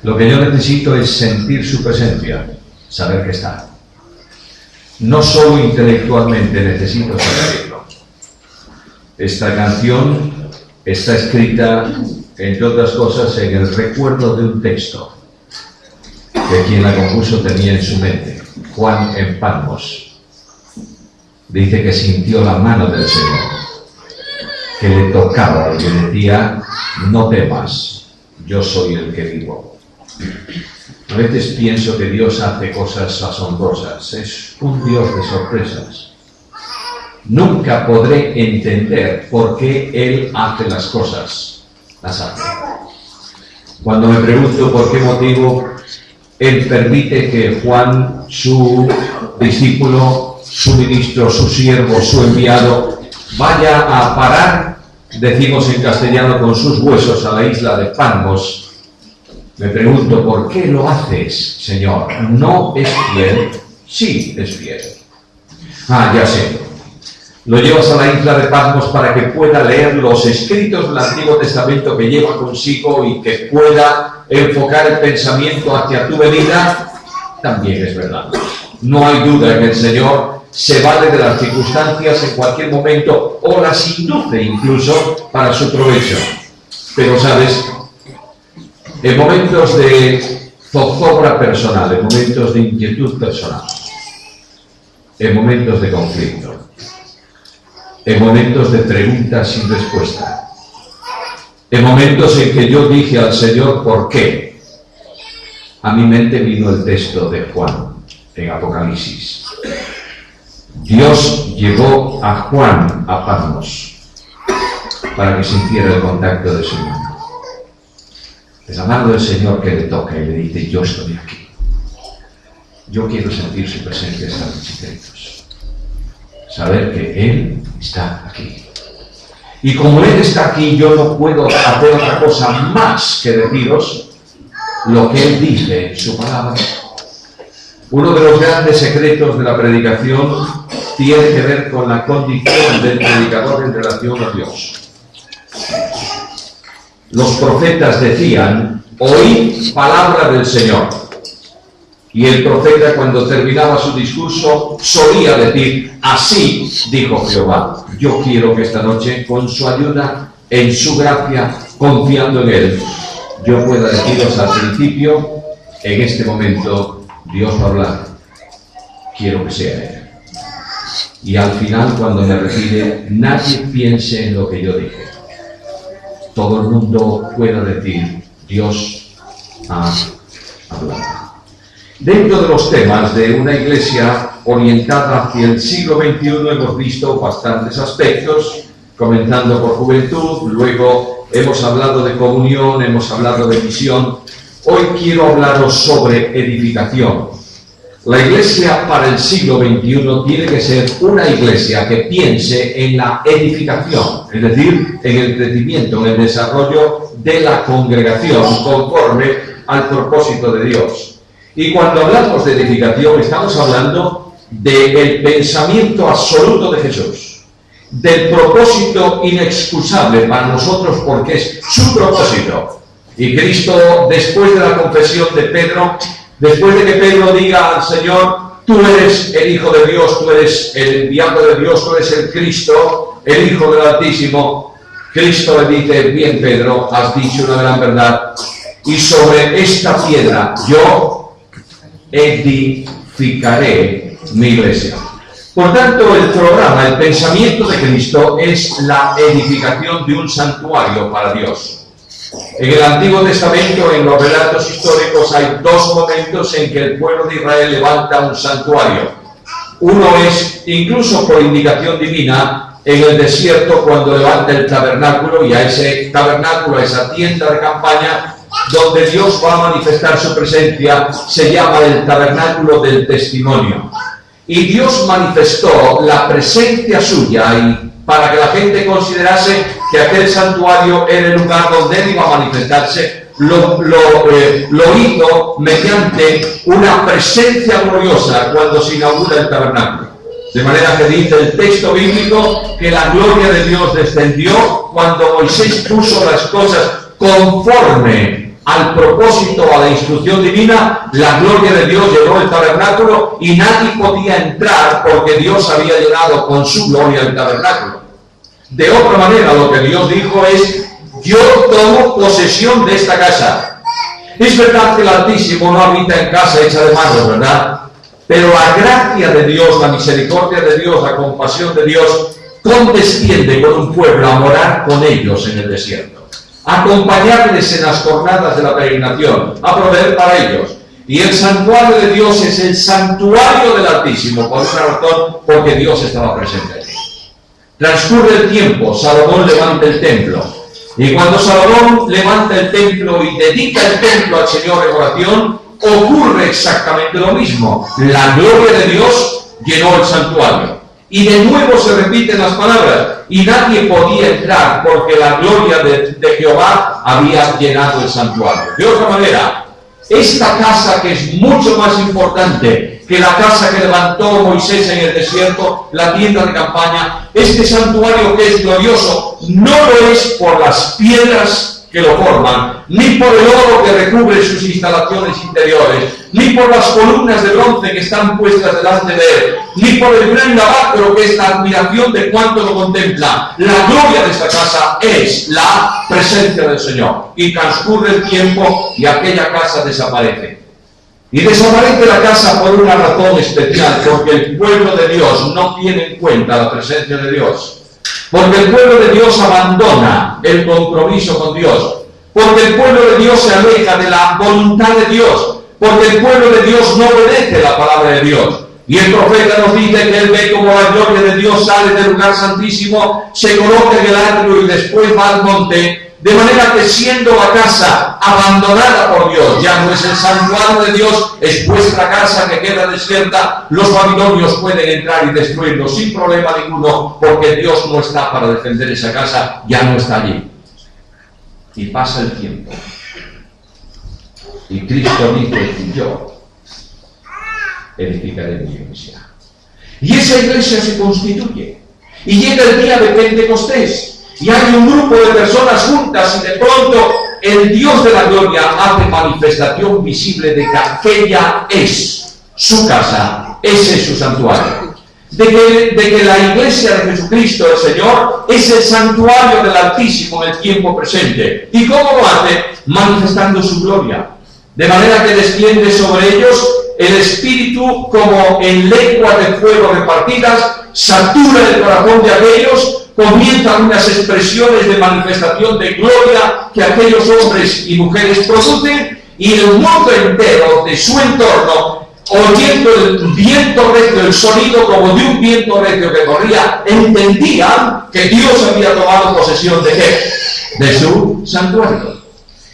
Lo que yo necesito es sentir su presencia, saber que está. No solo intelectualmente, necesito sentirlo. Esta canción está escrita, entre otras cosas, en el recuerdo de un texto que quien la compuso tenía en su mente. Juan en Patmos dice que sintió la mano del Señor, que le tocaba y que decía: no temas, yo soy el que vivo. A veces pienso que Dios hace cosas asombrosas, es un Dios de sorpresas. Nunca podré entender por qué Él hace las cosas, las hace. Cuando me pregunto por qué motivo Él permite que Juan, su discípulo, su ministro, su siervo, su enviado, vaya a parar, decimos en castellano, con sus huesos a la isla de Patmos, me pregunto, ¿por qué lo haces, Señor? ¿No es fiel? Sí, es fiel. Ya sé. Lo llevas a la isla de Patmos para que pueda leer los escritos del Antiguo Testamento que lleva consigo y que pueda enfocar el pensamiento hacia tu venida. También es verdad. No hay duda en que el Señor se vale de las circunstancias en cualquier momento o las induce incluso para su provecho. Pero, ¿sabes? En momentos de zozobra personal, en momentos de inquietud personal, en momentos de conflicto, en momentos de preguntas sin respuesta, en momentos en que yo dije al Señor ¿por qué?, a mi mente vino el texto de Juan en Apocalipsis. Dios llevó a Juan a Patmos para que sintiera el contacto de su mano. Es la mano del Señor que le toca y le dice: yo estoy aquí. Yo quiero sentir su presencia en mis secretos. Saber que Él está aquí. Y como Él está aquí, yo no puedo hacer otra cosa más que deciros lo que Él dice en su palabra. Uno de los grandes secretos de la predicación tiene que ver con la condición del predicador en relación a Dios. Los profetas decían: oí palabra del Señor. Y el profeta, cuando terminaba su discurso, solía decir: así dijo Jehová. Yo quiero que esta noche, con su ayuda, en su gracia, confiando en Él, yo pueda deciros al principio: en este momento Dios va a hablar. Quiero que sea Él. Y al final, cuando me retire, nadie piense en lo que yo dije. Todo el mundo pueda decir: Dios ha hablado. Dentro de los temas de una iglesia orientada hacia el siglo XXI hemos visto bastantes aspectos, comenzando por juventud, luego hemos hablado de comunión, hemos hablado de misión. Hoy quiero hablaros sobre edificación. La iglesia para el siglo XXI tiene que ser una iglesia que piense en la edificación, es decir, en el crecimiento, en el desarrollo de la congregación conforme al propósito de Dios. Y cuando hablamos de edificación estamos hablando del pensamiento absoluto de Jesús, del propósito inexcusable para nosotros porque es su propósito. Y Cristo, después de la confesión de Pedro, después de que Pedro diga al Señor: tú eres el Hijo de Dios, tú eres el enviado de Dios, tú eres el Cristo, el Hijo del Altísimo, Cristo le dice: bien, Pedro, has dicho una gran verdad, y sobre esta piedra yo edificaré mi iglesia. Por tanto, el programa, el pensamiento de Cristo es la edificación de un santuario para Dios. En el Antiguo Testamento, en los relatos históricos, hay dos momentos en que el pueblo de Israel levanta un santuario. Uno es, incluso por indicación divina, en el desierto, cuando levanta el tabernáculo, y a ese tabernáculo, a esa tienda de campaña, donde Dios va a manifestar su presencia, se llama el tabernáculo del testimonio. Y Dios manifestó la presencia suya y para que la gente considerase que aquel santuario era el lugar donde Él iba a manifestarse, lo hizo mediante una presencia gloriosa cuando se inaugura el tabernáculo. De manera que dice el texto bíblico que la gloria de Dios descendió cuando Moisés puso las cosas conforme al propósito, a la instrucción divina, la gloria de Dios llenó el tabernáculo y nadie podía entrar porque Dios había llenado con su gloria el tabernáculo. De otra manera, lo que Dios dijo es: yo tomo posesión de esta casa. Es verdad que el Altísimo no habita en casa hecha de manos, ¿verdad? Pero la gracia de Dios, la misericordia de Dios, la compasión de Dios condesciende con un pueblo a morar con ellos en el desierto, a acompañarles en las jornadas de la peregrinación, a proveer para ellos. Y el santuario de Dios es el santuario del Altísimo, por esa razón, porque Dios estaba presente allí. Transcurre el tiempo, Salomón levanta el templo. Y cuando Salomón levanta el templo y dedica el templo al Señor en oración, ocurre exactamente lo mismo. La gloria de Dios llenó el santuario. Y de nuevo se repiten las palabras. Y nadie podía entrar porque la gloria de Jehová había llenado el santuario. De otra manera, esta casa, que es mucho más importante que la casa que levantó Moisés en el desierto, la tienda de campaña, este santuario que es glorioso, no lo es por las piedras que lo forman, ni por el oro que recubre sus instalaciones interiores, ni por las columnas de bronce que están puestas delante de él, ni por el gran lavacro que es la admiración de cuanto lo contempla. La gloria de esta casa es la presencia del Señor. Y transcurre el tiempo y aquella casa desaparece. Y desaparece la casa por una razón especial, porque el pueblo de Dios no tiene en cuenta la presencia de Dios. Porque el pueblo de Dios abandona el compromiso con Dios. Porque el pueblo de Dios se aleja de la voluntad de Dios. Porque el pueblo de Dios no obedece la palabra de Dios. Y el profeta nos dice que él ve como la gloria de Dios sale del lugar santísimo, se coloca en el atrio y después va al monte. De manera que siendo la casa abandonada por Dios, ya no es el santuario de Dios, es vuestra casa que queda desierta, los babilonios pueden entrar y destruirlo sin problema ninguno, porque Dios no está para defender esa casa, ya no está allí. Y pasa el tiempo. Y Cristo dice: yo edificaré mi iglesia. Y esa iglesia se constituye. Y llega el día de Pentecostés. Y hay un grupo de personas juntas y de pronto el Dios de la gloria hace manifestación visible de que aquella es su casa, ese es su santuario. De que la iglesia de Jesucristo, el Señor, es el santuario del Altísimo en el tiempo presente. ¿Y cómo lo hace? Manifestando su gloria. De manera que desciende sobre ellos el Espíritu como en lenguas de fuego repartidas, satura el corazón de aquellos, comienzan unas expresiones de manifestación de gloria que aquellos hombres y mujeres producen, y el mundo entero de su entorno, oyendo el viento recio, el sonido como de un viento recio que corría, entendían que Dios había tomado posesión de ¿qué? De su santuario.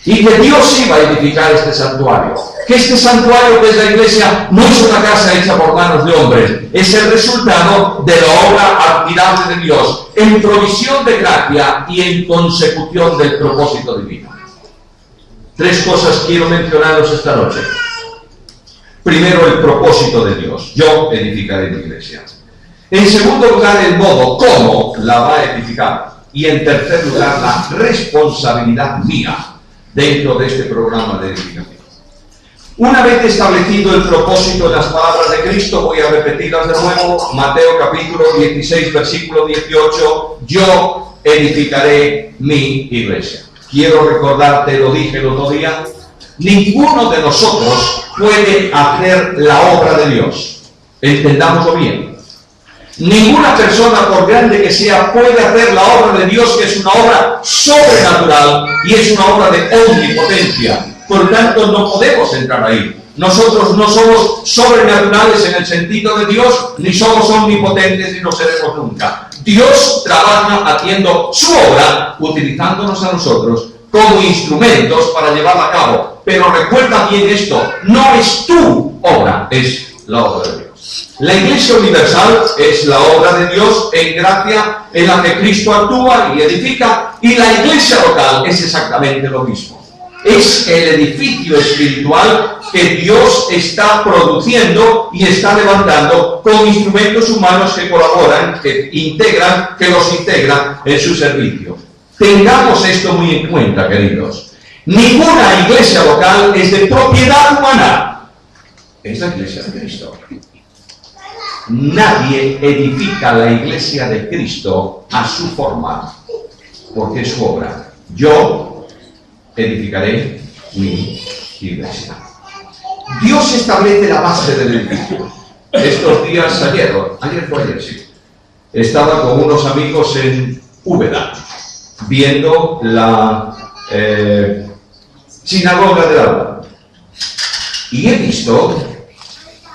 Y que Dios iba a edificar este santuario. Que este santuario que es la iglesia no es una casa hecha por manos de hombres, es el resultado de la obra admirable de Dios, en provisión de gracia y en consecución del propósito divino. Tres cosas quiero mencionaros esta noche. Primero, el propósito de Dios: yo edificaré mi iglesia. En segundo lugar, el modo cómo la va a edificar. Y en tercer lugar, la responsabilidad mía dentro de este programa de edificación. Una vez establecido el propósito en las palabras de Cristo, voy a repetirlas de nuevo. Mateo capítulo 16, versículo 18: yo edificaré mi iglesia. Quiero recordarte, lo dije el otro día, ninguno de nosotros puede hacer la obra de Dios. Entendámoslo bien. Ninguna persona, por grande que sea, puede hacer la obra de Dios, que es una obra sobrenatural y es una obra de omnipotencia. Por tanto, no podemos entrar ahí. Nosotros no somos sobrenaturales en el sentido de Dios, ni somos omnipotentes, ni lo seremos nunca. Dios trabaja haciendo su obra, utilizándonos a nosotros como instrumentos para llevarla a cabo. Pero recuerda bien esto: no es tu obra, es la obra de Dios. La Iglesia Universal es la obra de Dios en gracia, en la que Cristo actúa y edifica, y la Iglesia local es exactamente lo mismo. Es el edificio espiritual que Dios está produciendo y está levantando con instrumentos humanos que colaboran, que los integran en su servicio. Tengamos esto muy en cuenta, queridos. Ninguna iglesia local es de propiedad humana. Es la iglesia de Cristo. Nadie edifica la iglesia de Cristo a su forma, porque es su obra. Yo edificaré mi iglesia. Dios establece la base del edificio. Estos días, ayer fue ayer, sí, estaba con unos amigos en Úbeda, viendo la sinagoga del Alba. Y he visto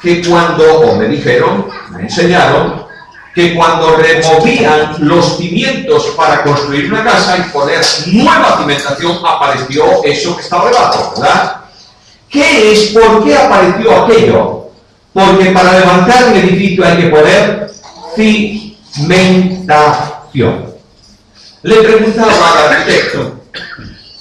que o me dijeron, me enseñaron, que cuando removían los cimientos para construir una casa y poner nueva cimentación, apareció eso que estaba debajo, ¿verdad? ¿Qué es? ¿Por qué apareció aquello? Porque para levantar un edificio hay que poner cimentación. Le preguntaba al arquitecto,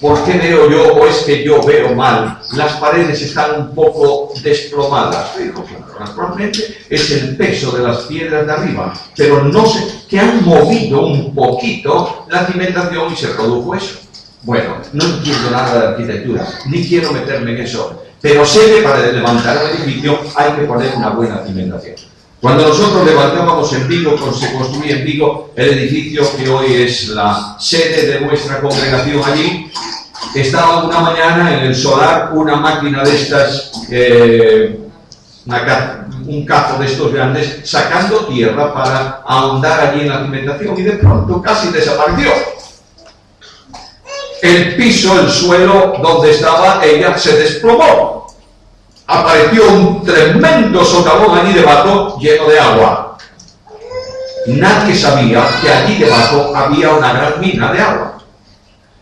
¿por qué veo yo, o es que yo veo mal, las paredes están un poco desplomadas? Dijo, naturalmente es el peso de las piedras de arriba, pero no sé, que han movido un poquito la cimentación y se produjo eso. Bueno, no entiendo nada de arquitectura, ni quiero meterme en eso, pero sé que para levantar un edificio hay que poner una buena cimentación. Cuando nosotros levantábamos en Vigo, se construía en Vigo el edificio que hoy es la sede de nuestra congregación allí, estaba una mañana en el solar una máquina de estas, un cazo de estos grandes, sacando tierra para ahondar allí en la cimentación, y de pronto casi desapareció. El piso, el suelo donde estaba ella se desplomó. Apareció un tremendo socavón allí debajo lleno de agua. Nadie sabía que allí debajo había una gran mina de agua.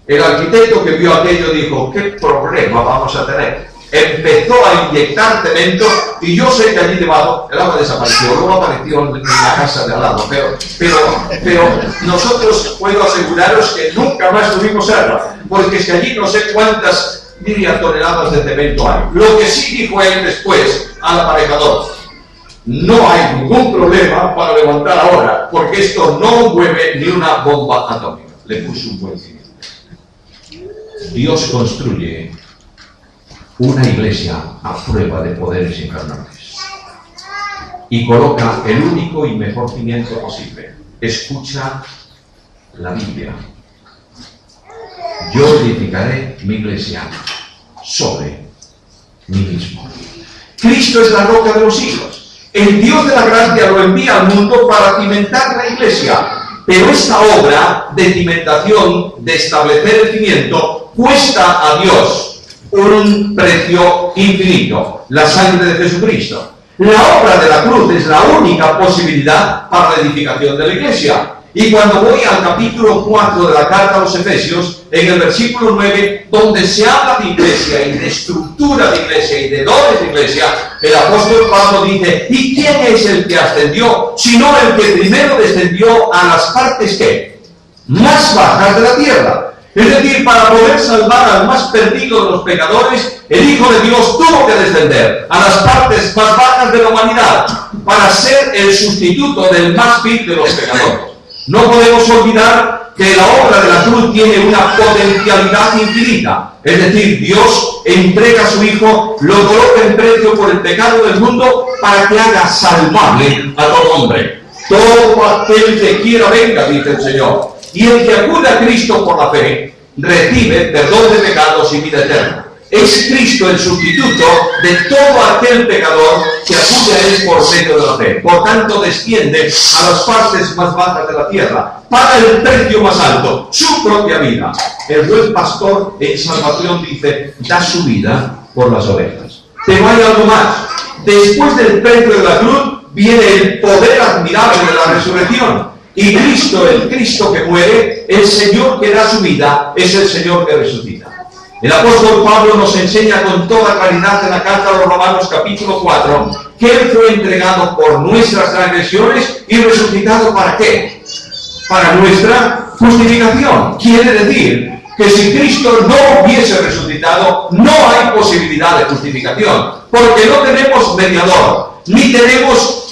El arquitecto que vio aquello dijo, ¿qué problema vamos a tener? Empezó a inyectar cemento y yo sé que allí debajo el agua desapareció, luego apareció en la casa de al lado, pero nosotros puedo aseguraros que nunca más tuvimos agua, porque es que allí no sé cuántas toneladas de cemento hay. Lo que sí dijo él después al aparejador, no hay ningún problema para levantar ahora, porque esto no mueve ni una bomba atómica. Le puso un buen cimiento. Dios construye una iglesia a prueba de poderes infernales y coloca el único y mejor cimiento posible. Escucha la Biblia. Yo edificaré mi iglesia sobre mí mismo. Cristo es la roca de los siglos. El Dios de la gracia lo envía al mundo para cimentar la iglesia. Pero esta obra de cimentación, de establecer el cimiento, cuesta a Dios un precio infinito, la sangre de Jesucristo. La obra de la cruz es la única posibilidad para la edificación de la iglesia. Y cuando voy al capítulo 4 de la carta a los Efesios, en el versículo 9, donde se habla de iglesia y de estructura de iglesia y de dones de iglesia, el apóstol Pablo dice, ¿y quién es el que ascendió? Sino el que primero descendió a las partes ¿qué? Más bajas de la tierra. Es decir, para poder salvar al más perdido de los pecadores, el Hijo de Dios tuvo que descender a las partes más bajas de la humanidad para ser el sustituto del más vil de los pecadores. No podemos olvidar que la obra de la cruz tiene una potencialidad infinita. Es decir, Dios entrega a su Hijo, lo coloca en precio por el pecado del mundo para que haga salvable a todo hombre. Todo aquel que quiera venga, dice el Señor. Y el que acude a Cristo por la fe, recibe perdón de pecados y vida eterna. Es Cristo el sustituto de todo aquel pecador que acude a Él por medio de la fe. Por tanto, desciende a las partes más bajas de la tierra, paga el precio más alto, su propia vida. El buen pastor en salvación dice, da su vida por las ovejas. Pero hay algo más. Después del precio de la cruz, viene el poder admirable de la resurrección. Y Cristo, el Cristo que muere, el Señor que da su vida, es el Señor que resucita. El apóstol Pablo nos enseña con toda claridad en la carta a los Romanos capítulo 4 que Él fue entregado por nuestras transgresiones y resucitado ¿para qué? Para nuestra justificación. Quiere decir que si Cristo no hubiese resucitado, no hay posibilidad de justificación, porque no tenemos mediador, ni tenemos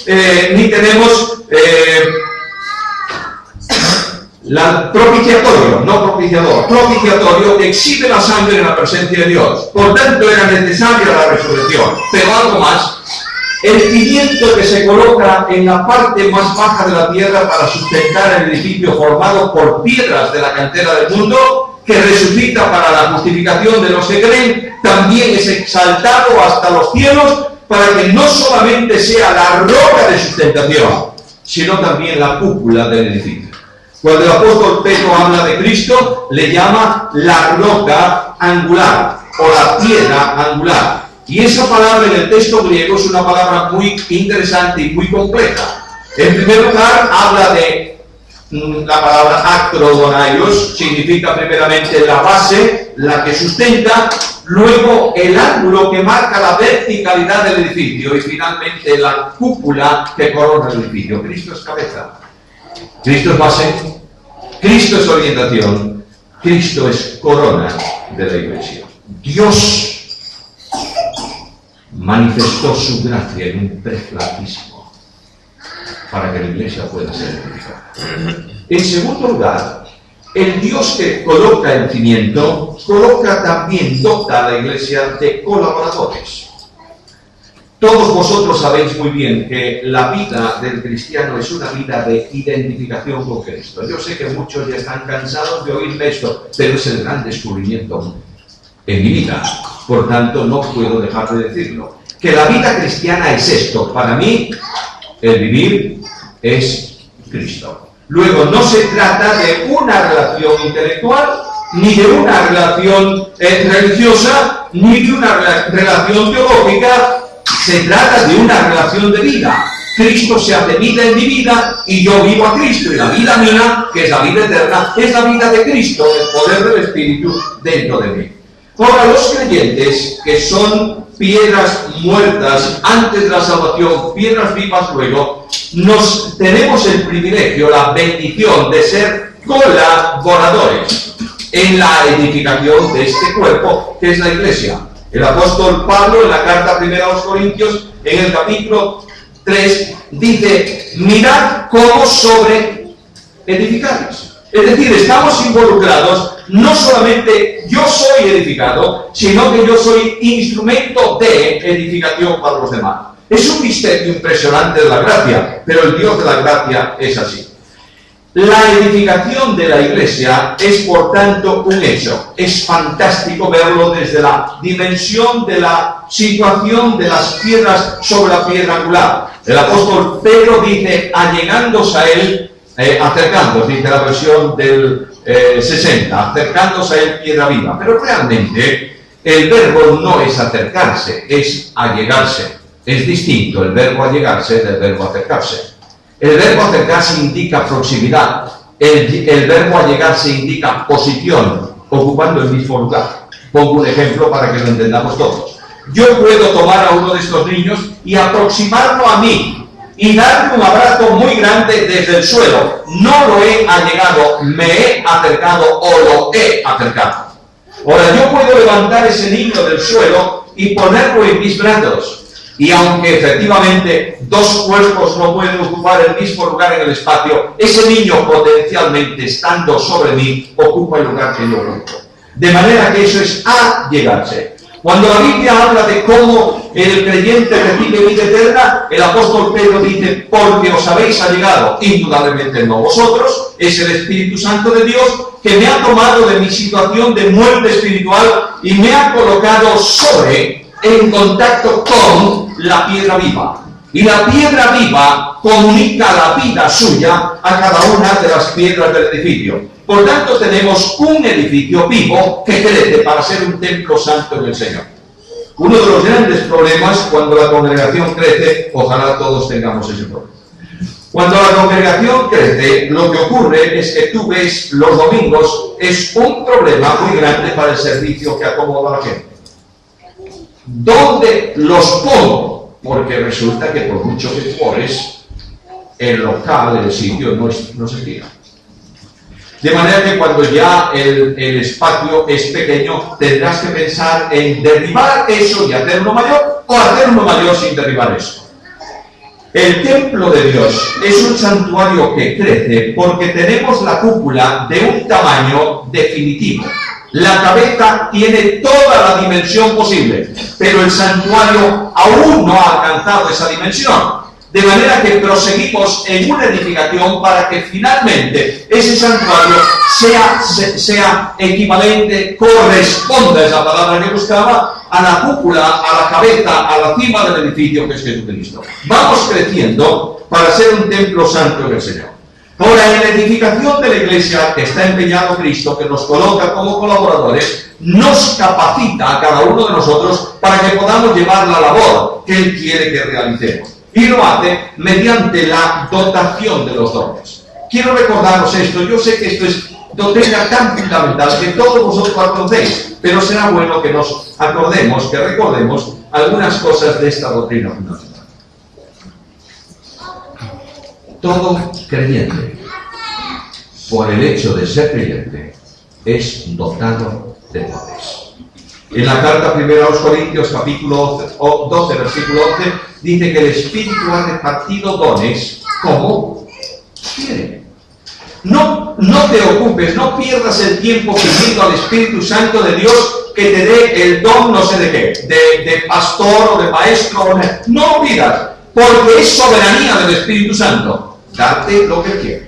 propiciatorio, no propiciador, propiciatorio, exhibe la sangre en la presencia de Dios. Por tanto, era necesaria la resurrección. Pero algo más, el cimiento que se coloca en la parte más baja de la tierra para sustentar el edificio formado por piedras de la cantera del mundo, que resucita para la justificación de los que creen, también es exaltado hasta los cielos, para que no solamente sea la roca de sustentación, sino también la cúpula del edificio. Cuando el apóstol Pedro habla de Cristo, le llama la roca angular o la piedra angular. Y esa palabra en el texto griego es una palabra muy interesante y muy compleja. En primer lugar, habla de la palabra acrodonaios, significa primeramente la base, la que sustenta, luego el ángulo que marca la verticalidad del edificio y finalmente la cúpula que corona el edificio. Cristo es cabeza, Cristo es base, Cristo es orientación, Cristo es corona de la iglesia. Dios manifestó su gracia en un precio altísimo para que la iglesia pueda ser edificada. En segundo lugar, el Dios que coloca el cimiento, dota a la iglesia de colaboradores. Todos vosotros sabéis muy bien que la vida del cristiano es una vida de identificación con Cristo. Yo sé que muchos ya están cansados de oír esto, pero es el gran descubrimiento en mi vida. Por tanto, no puedo dejar de decirlo. Que la vida cristiana es esto. Para mí, el vivir es Cristo. Luego, no se trata de una relación intelectual, ni de una relación religiosa, ni de una relación teológica. Se trata de una relación de vida. Cristo se hace vida en mi vida y yo vivo a Cristo. Y la vida mía, que es la vida eterna, es la vida de Cristo, el poder del Espíritu dentro de mí. Ahora, los creyentes que son piedras muertas antes de la salvación, piedras vivas luego, tenemos el privilegio, la bendición de ser colaboradores en la edificación de este cuerpo que es la iglesia. El apóstol Pablo, en la carta primera a los Corintios, en el capítulo 3, dice: mirad cómo sobre edificáis. Es decir, estamos involucrados, no solamente yo soy edificado, sino que yo soy instrumento de edificación para los demás. Es un misterio impresionante de la gracia, pero el Dios de la gracia es así. La edificación de la iglesia es, por tanto, un hecho. Es fantástico verlo desde la dimensión de la situación de las piedras sobre la piedra angular. El apóstol Pedro dice: allegándose a él, acercándose, dice la versión del 60, acercándose a él, piedra viva. Pero realmente el verbo no es acercarse, es allegarse. Es distinto el verbo allegarse del verbo acercarse. El verbo acercarse indica proximidad. El verbo allegarse indica posición, ocupando el mismo lugar. Pongo un ejemplo para que lo entendamos todos. Yo puedo tomar a uno de estos niños y aproximarlo a mí y darle un abrazo muy grande desde el suelo. No lo he allegado, me he acercado o lo he acercado. Ahora, yo puedo levantar ese niño del suelo y ponerlo en mis brazos. Y aunque efectivamente dos cuerpos no pueden ocupar el mismo lugar en el espacio, ese niño potencialmente, estando sobre mí, ocupa el lugar que yo ocupo. De manera que eso es allegarse. Cuando la Biblia habla de cómo el creyente recibe vida eterna, el apóstol Pedro dice: porque os habéis allegado, indudablemente no vosotros, es el Espíritu Santo de Dios que me ha tomado de mi situación de muerte espiritual y me ha colocado en contacto con la piedra viva. Y la piedra viva comunica la vida suya a cada una de las piedras del edificio. Por tanto, tenemos un edificio vivo que crece para ser un templo santo en el Señor. Uno de los grandes problemas cuando la congregación crece, ojalá todos tengamos ese problema. Cuando la congregación crece, lo que ocurre es que tú ves los domingos, es un problema muy grande para el servicio que acomoda a la gente. ¿Dónde los pongo? Porque resulta que por mucho que pobres, el local, el sitio no se tira. De manera que cuando ya el espacio es pequeño, tendrás que pensar en derribar eso y hacerlo mayor, o hacerlo mayor sin derribar eso. El templo de Dios es un santuario que crece porque tenemos la cúpula de un tamaño definitivo. La cabeza tiene toda la dimensión posible, pero el santuario aún no ha alcanzado esa dimensión. De manera que proseguimos en una edificación para que finalmente ese santuario sea equivalente, corresponda, esa palabra que buscaba, a la cúpula, a la cabeza, a la cima del edificio que es Jesucristo. Vamos creciendo para ser un templo santo del Señor. Ahora, en la edificación de la iglesia que está empeñado Cristo, que nos coloca como colaboradores, nos capacita a cada uno de nosotros para que podamos llevar la labor que Él quiere que realicemos. Y lo hace mediante la dotación de los dones. Quiero recordaros esto. Yo sé que esto es doctrina tan fundamental que todos vosotros la conocéis, pero será bueno que nos acordemos, que recordemos algunas cosas de esta doctrina fundamental. Todo creyente, por el hecho de ser creyente, es dotado de dones. En la carta primera a los Corintios, capítulo 12, versículo 11, dice que el Espíritu ha repartido dones como quiere. No te ocupes, no pierdas el tiempo pidiendo al Espíritu Santo de Dios que te dé el don no sé de qué, de pastor o de maestro. No lo pidas, porque es soberanía del Espíritu Santo darte lo que quiere.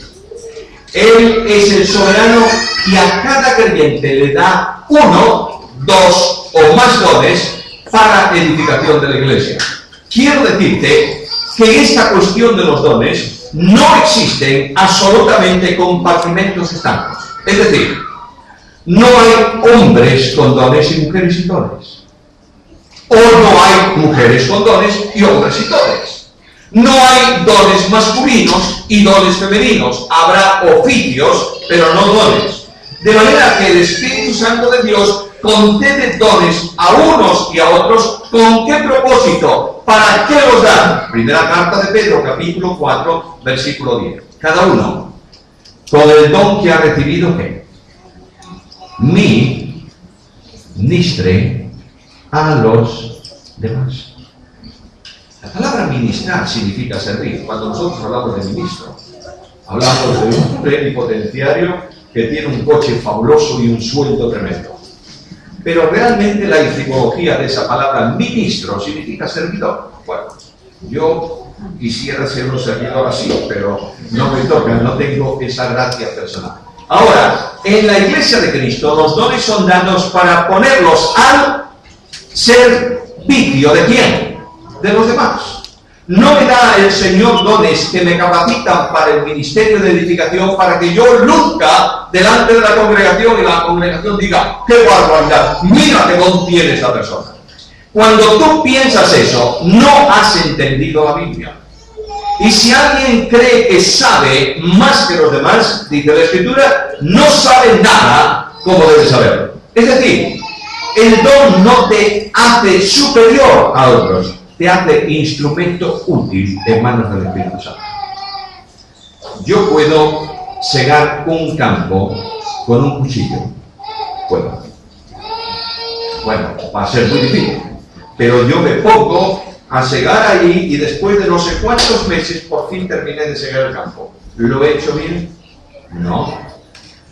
Él es el soberano y a cada creyente le da 1, 2 o más dones para edificación de la iglesia. Quiero decirte que en esta cuestión de los dones no existen absolutamente compartimentos estancos. Es decir, no hay hombres con dones y mujeres sin dones. O no hay mujeres con dones y hombres sin dones. No hay dones masculinos y dones femeninos. Habrá oficios, pero no dones. De manera que el Espíritu Santo de Dios concede dones a unos y a otros. ¿Con qué propósito? ¿Para qué los dan? Primera carta de Pedro, capítulo 4, versículo 10. Cada uno, con el don que ha recibido, ¿qué? Ministre a los demás. La palabra ministrar significa servir. Cuando nosotros hablamos de ministro, hablamos de un plenipotenciario que tiene un coche fabuloso y un sueldo tremendo. Pero realmente la etimología de esa palabra ministro significa servidor. Bueno, yo quisiera ser un servidor así, pero no me toca, no tengo esa gracia personal. Ahora, en la iglesia de Cristo, los dones son dados para ponerlos al servicio ¿de quién? De los demás. No me da el Señor dones que me capacitan para el ministerio de edificación para que yo luzca delante de la congregación y la congregación diga: ¡qué barbaridad! ¡Mira qué don tiene esta persona! Cuando tú piensas eso, no has entendido la Biblia. Y si alguien cree que sabe más que los demás, dice la Escritura, no sabe nada como debe saberlo. Es decir, el don no te hace superior a otros, te hace instrumento útil en manos del Espíritu Santo. Yo puedo segar un campo con un cuchillo. Puedo. Bueno, va a ser muy difícil. Pero yo me pongo a segar ahí y después de no sé cuántos meses por fin terminé de segar el campo. ¿Lo he hecho bien? No.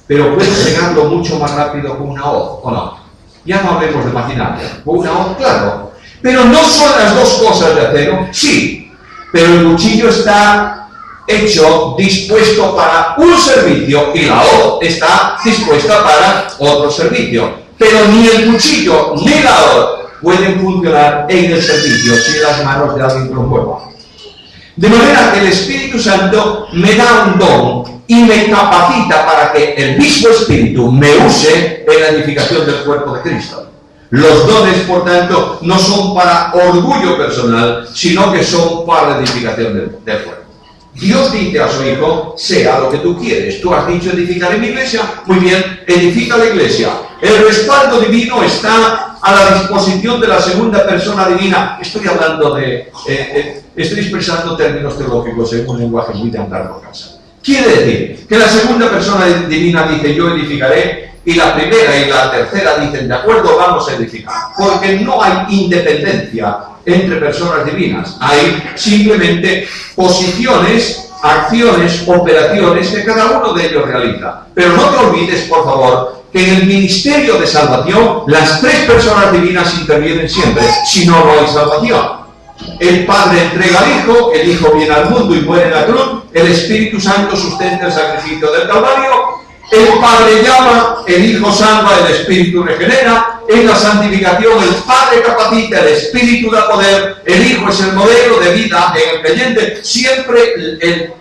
Pero puedo segarlo mucho más rápido con una hoz, ¿o no? Ya no hablemos de maquinaria. Con una hoz, claro. Pero no son las dos cosas de acero. Sí, pero el cuchillo está hecho, dispuesto para un servicio y la hoz está dispuesta para otro servicio. Pero ni el cuchillo ni la hoz pueden funcionar en el servicio sin las manos de alguien que lo mueva. De manera que el Espíritu Santo me da un don y me capacita para que el mismo Espíritu me use en la edificación del cuerpo de Cristo. Los dones, por tanto, no son para orgullo personal, sino que son para la edificación del cuerpo. Dios dice a su Hijo: sea lo que tú quieres. Tú has dicho edificar en mi iglesia. Muy bien, edifica la iglesia. El respaldo divino está a la disposición de la segunda persona divina. Estoy hablando estoy expresando términos teológicos en un lenguaje muy de andar por casa. Quiere decir que la segunda persona divina dice: yo edificaré, y la primera y la tercera dicen: de acuerdo, vamos a edificar. Porque no hay independencia entre personas divinas. Hay simplemente posiciones, acciones, operaciones que cada uno de ellos realiza. Pero no te olvides, por favor, que en el ministerio de salvación las tres personas divinas intervienen siempre, si no, no hay salvación. El Padre entrega al Hijo, el Hijo viene al mundo y muere en la cruz, el Espíritu Santo sustenta el sacrificio del Calvario, el Padre llama, el Hijo salva, el Espíritu regenera, en la santificación el Padre capacita, el Espíritu da poder, el Hijo es el modelo de vida en el creyente, siempre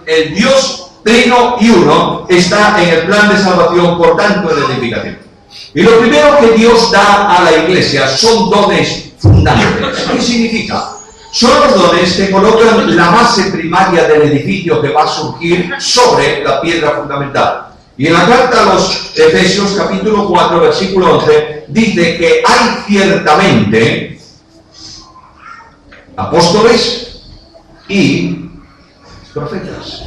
el Dios trino y uno está en el plan de salvación, por tanto en la edificación. Y lo primero que Dios da a la iglesia son dones fundamentales. ¿Qué significa? Son los dones que colocan la base primaria del edificio que va a surgir sobre la piedra fundamental. Y en la carta a los Efesios, capítulo 4, versículo 11, dice que hay ciertamente apóstoles y profetas.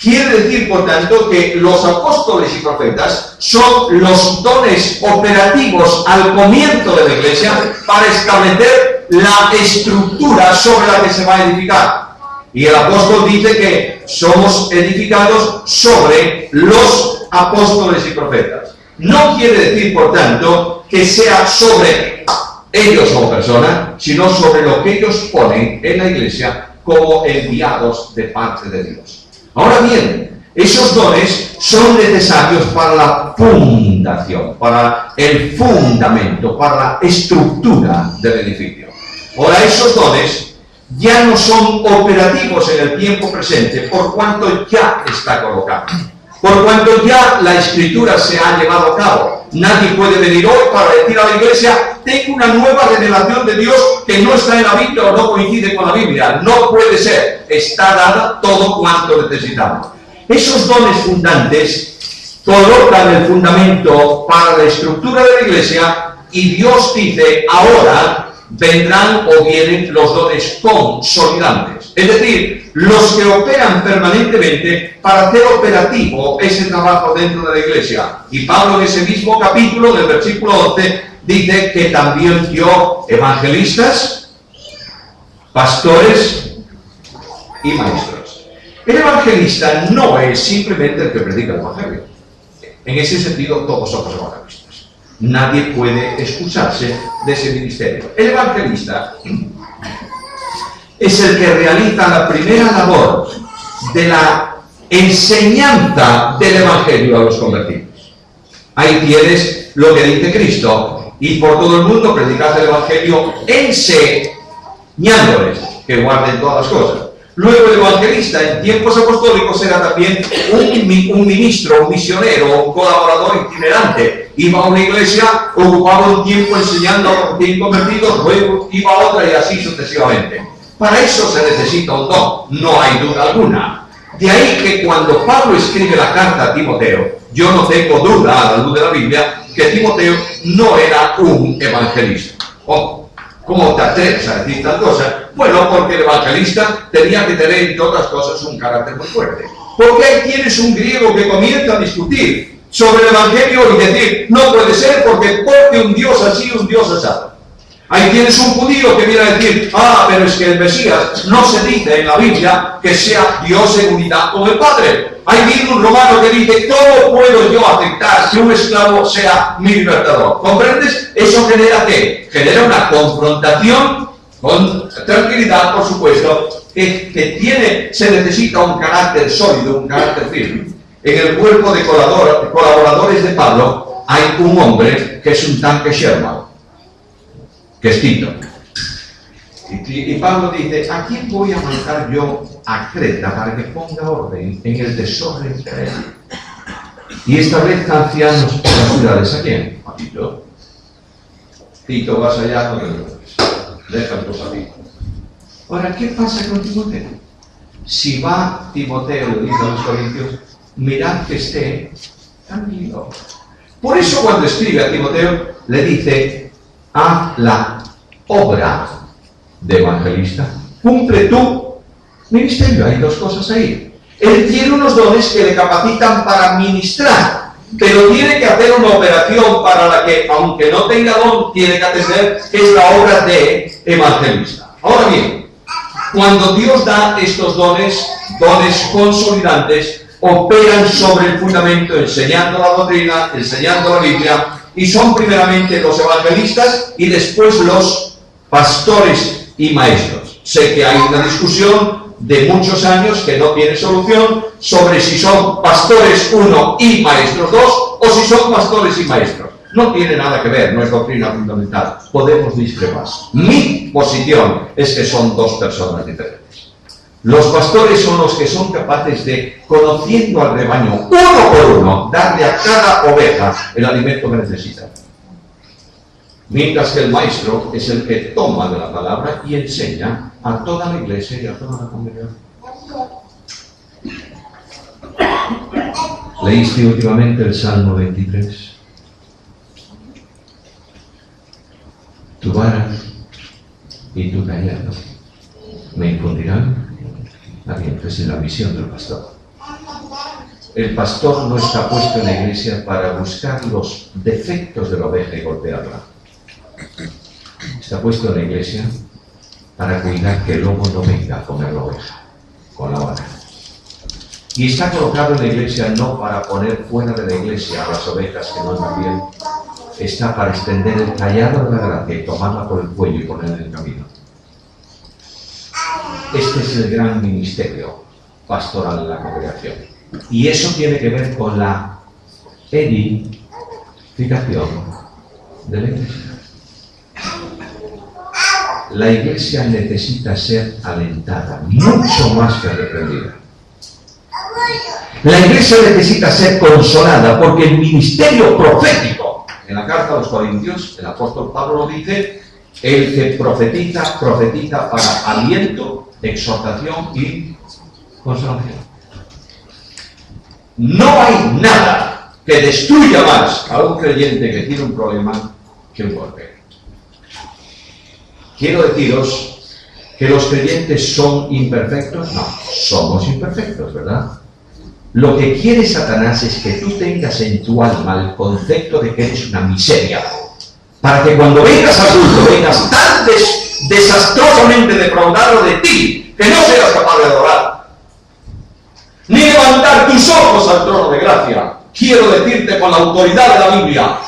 Quiere decir, por tanto, que los apóstoles y profetas son los dones operativos al comienzo de la iglesia para establecer la estructura sobre la que se va a edificar. Y el apóstol dice que somos edificados sobre los apóstoles y profetas. No quiere decir, por tanto, que sea sobre ellos como persona, sino sobre lo que ellos ponen en la iglesia como enviados de parte de Dios. Ahora bien, esos dones son necesarios para la fundación, para el fundamento, para la estructura del edificio. Ahora, esos dones ya no son operativos en el tiempo presente, por cuanto ya está colocado. Por cuanto ya la Escritura se ha llevado a cabo. Nadie puede venir hoy para decir a la iglesia, tengo una nueva revelación de Dios que no está en la Biblia o no coincide con la Biblia. No puede ser. Está dada todo cuanto necesitamos. Esos dones fundantes colocan el fundamento para la estructura de la iglesia y Dios dice, ahora vendrán o vienen los dones consolidantes. Es decir, los que operan permanentemente para hacer operativo ese trabajo dentro de la iglesia. Y Pablo en ese mismo capítulo, del versículo 11, dice que también dio evangelistas, pastores y maestros. El evangelista no es simplemente el que predica el evangelio. En ese sentido, todos somos evangelistas. Nadie puede excusarse de ese ministerio. El evangelista es el que realiza la primera labor de la enseñanza del evangelio a los convertidos. Ahí tienes lo que dice Cristo, y por todo el mundo predicad el evangelio enseñándoles que guarden todas las cosas. Luego el evangelista en tiempos apostólicos era también un ministro, un misionero, un colaborador itinerante. Iba a una iglesia, ocupaba un tiempo enseñando a los recién convertidos, luego iba a otra y así sucesivamente. Para eso se necesita un don, no hay duda alguna. De ahí que cuando Pablo escribe la carta a Timoteo, yo no tengo duda, a la luz de la Biblia, que Timoteo no era un evangelista. ¿Cómo te atreves a decir tal cosa? Bueno, porque el evangelista tenía que tener, entre otras cosas, un carácter muy fuerte. Porque ahí tienes un griego que comienza a discutir sobre el evangelio y decir, no puede ser porque un Dios así, un Dios asado. Ahí tienes un judío que viene a decir, pero es que el Mesías no se dice en la Biblia que sea Dios en unidad con el Padre. Ahí viene un romano que dice, ¿cómo puedo yo aceptar que un esclavo sea mi libertador? ¿Comprendes? ¿Eso genera qué? Genera una confrontación con tranquilidad, por supuesto, que se necesita un carácter sólido, un carácter firme. En el cuerpo de colaboradores de Pablo hay un hombre que es un tanque Sherman, que es Tito. Y Pablo dice, ¿a quién voy a mandar yo a Creta para que ponga orden en el desorden de él? Y establezca ancianos por las ciudades. ¿A quién? A Tito. Tito, vas allá con el deja tus amigos. Ahora, ¿qué pasa con Timoteo? Si va Timoteo, le dice a los corintios, mirad que esté tranquilo. Por eso cuando escribe a Timoteo, le dice, haz la obra de evangelista, cumple tu ministerio. Hay dos cosas ahí. Él tiene unos dones que le capacitan para ministrar, pero tiene que hacer una operación para la que, aunque no tenga don, tiene que atender, que es la obra de evangelista. Ahora bien, cuando Dios da estos dones consolidantes, operan sobre el fundamento, enseñando la doctrina, enseñando la Biblia, y son primeramente los evangelistas y después los pastores y maestros. Sé que hay una discusión de muchos años que no tiene solución sobre si son pastores 1 y maestros 2 o si son pastores y maestros. No tiene nada que ver, no es doctrina fundamental. Podemos discrepar. Mi posición es que son dos personas diferentes. Los pastores son los que son capaces de, conociendo al rebaño uno por uno, darle a cada oveja el alimento que necesita. Mientras que el maestro es el que toma de la palabra y enseña a toda la iglesia y a toda la congregación. ¿Leíste últimamente el Salmo 23? Tu vara y tu callado me infundirán alientos, en la misión del pastor. El pastor no está puesto en la iglesia para buscar los defectos de la oveja y golpearla. Está puesto en la iglesia para cuidar que el lobo no venga a comer la oveja con la vara. Y está colocado en la iglesia no para poner fuera de la iglesia a las ovejas que no andan bien. Está para extender el callado de la gracia y tomarla por el cuello y ponerla en el camino. Este es el gran ministerio pastoral en la congregación. Y eso tiene que ver con la edificación de la iglesia. La iglesia necesita ser alentada, mucho más que reprendida. La iglesia necesita ser consolada porque el ministerio profético, en la carta a los Corintios, el apóstol Pablo lo dice, el que profetiza, profetiza para aliento, exhortación y consolación. No hay nada que destruya más a un creyente que tiene un problema que un golpe. Quiero deciros que los creyentes son imperfectos. No, somos imperfectos, ¿verdad? Lo que quiere Satanás es que tú tengas en tu alma el concepto de que eres una miseria, para que cuando vengas al culto vengas tan desastrosamente defraudado de ti que no seas capaz de adorar ni levantar tus ojos al trono de gracia. Quiero decirte con la autoridad de la Biblia,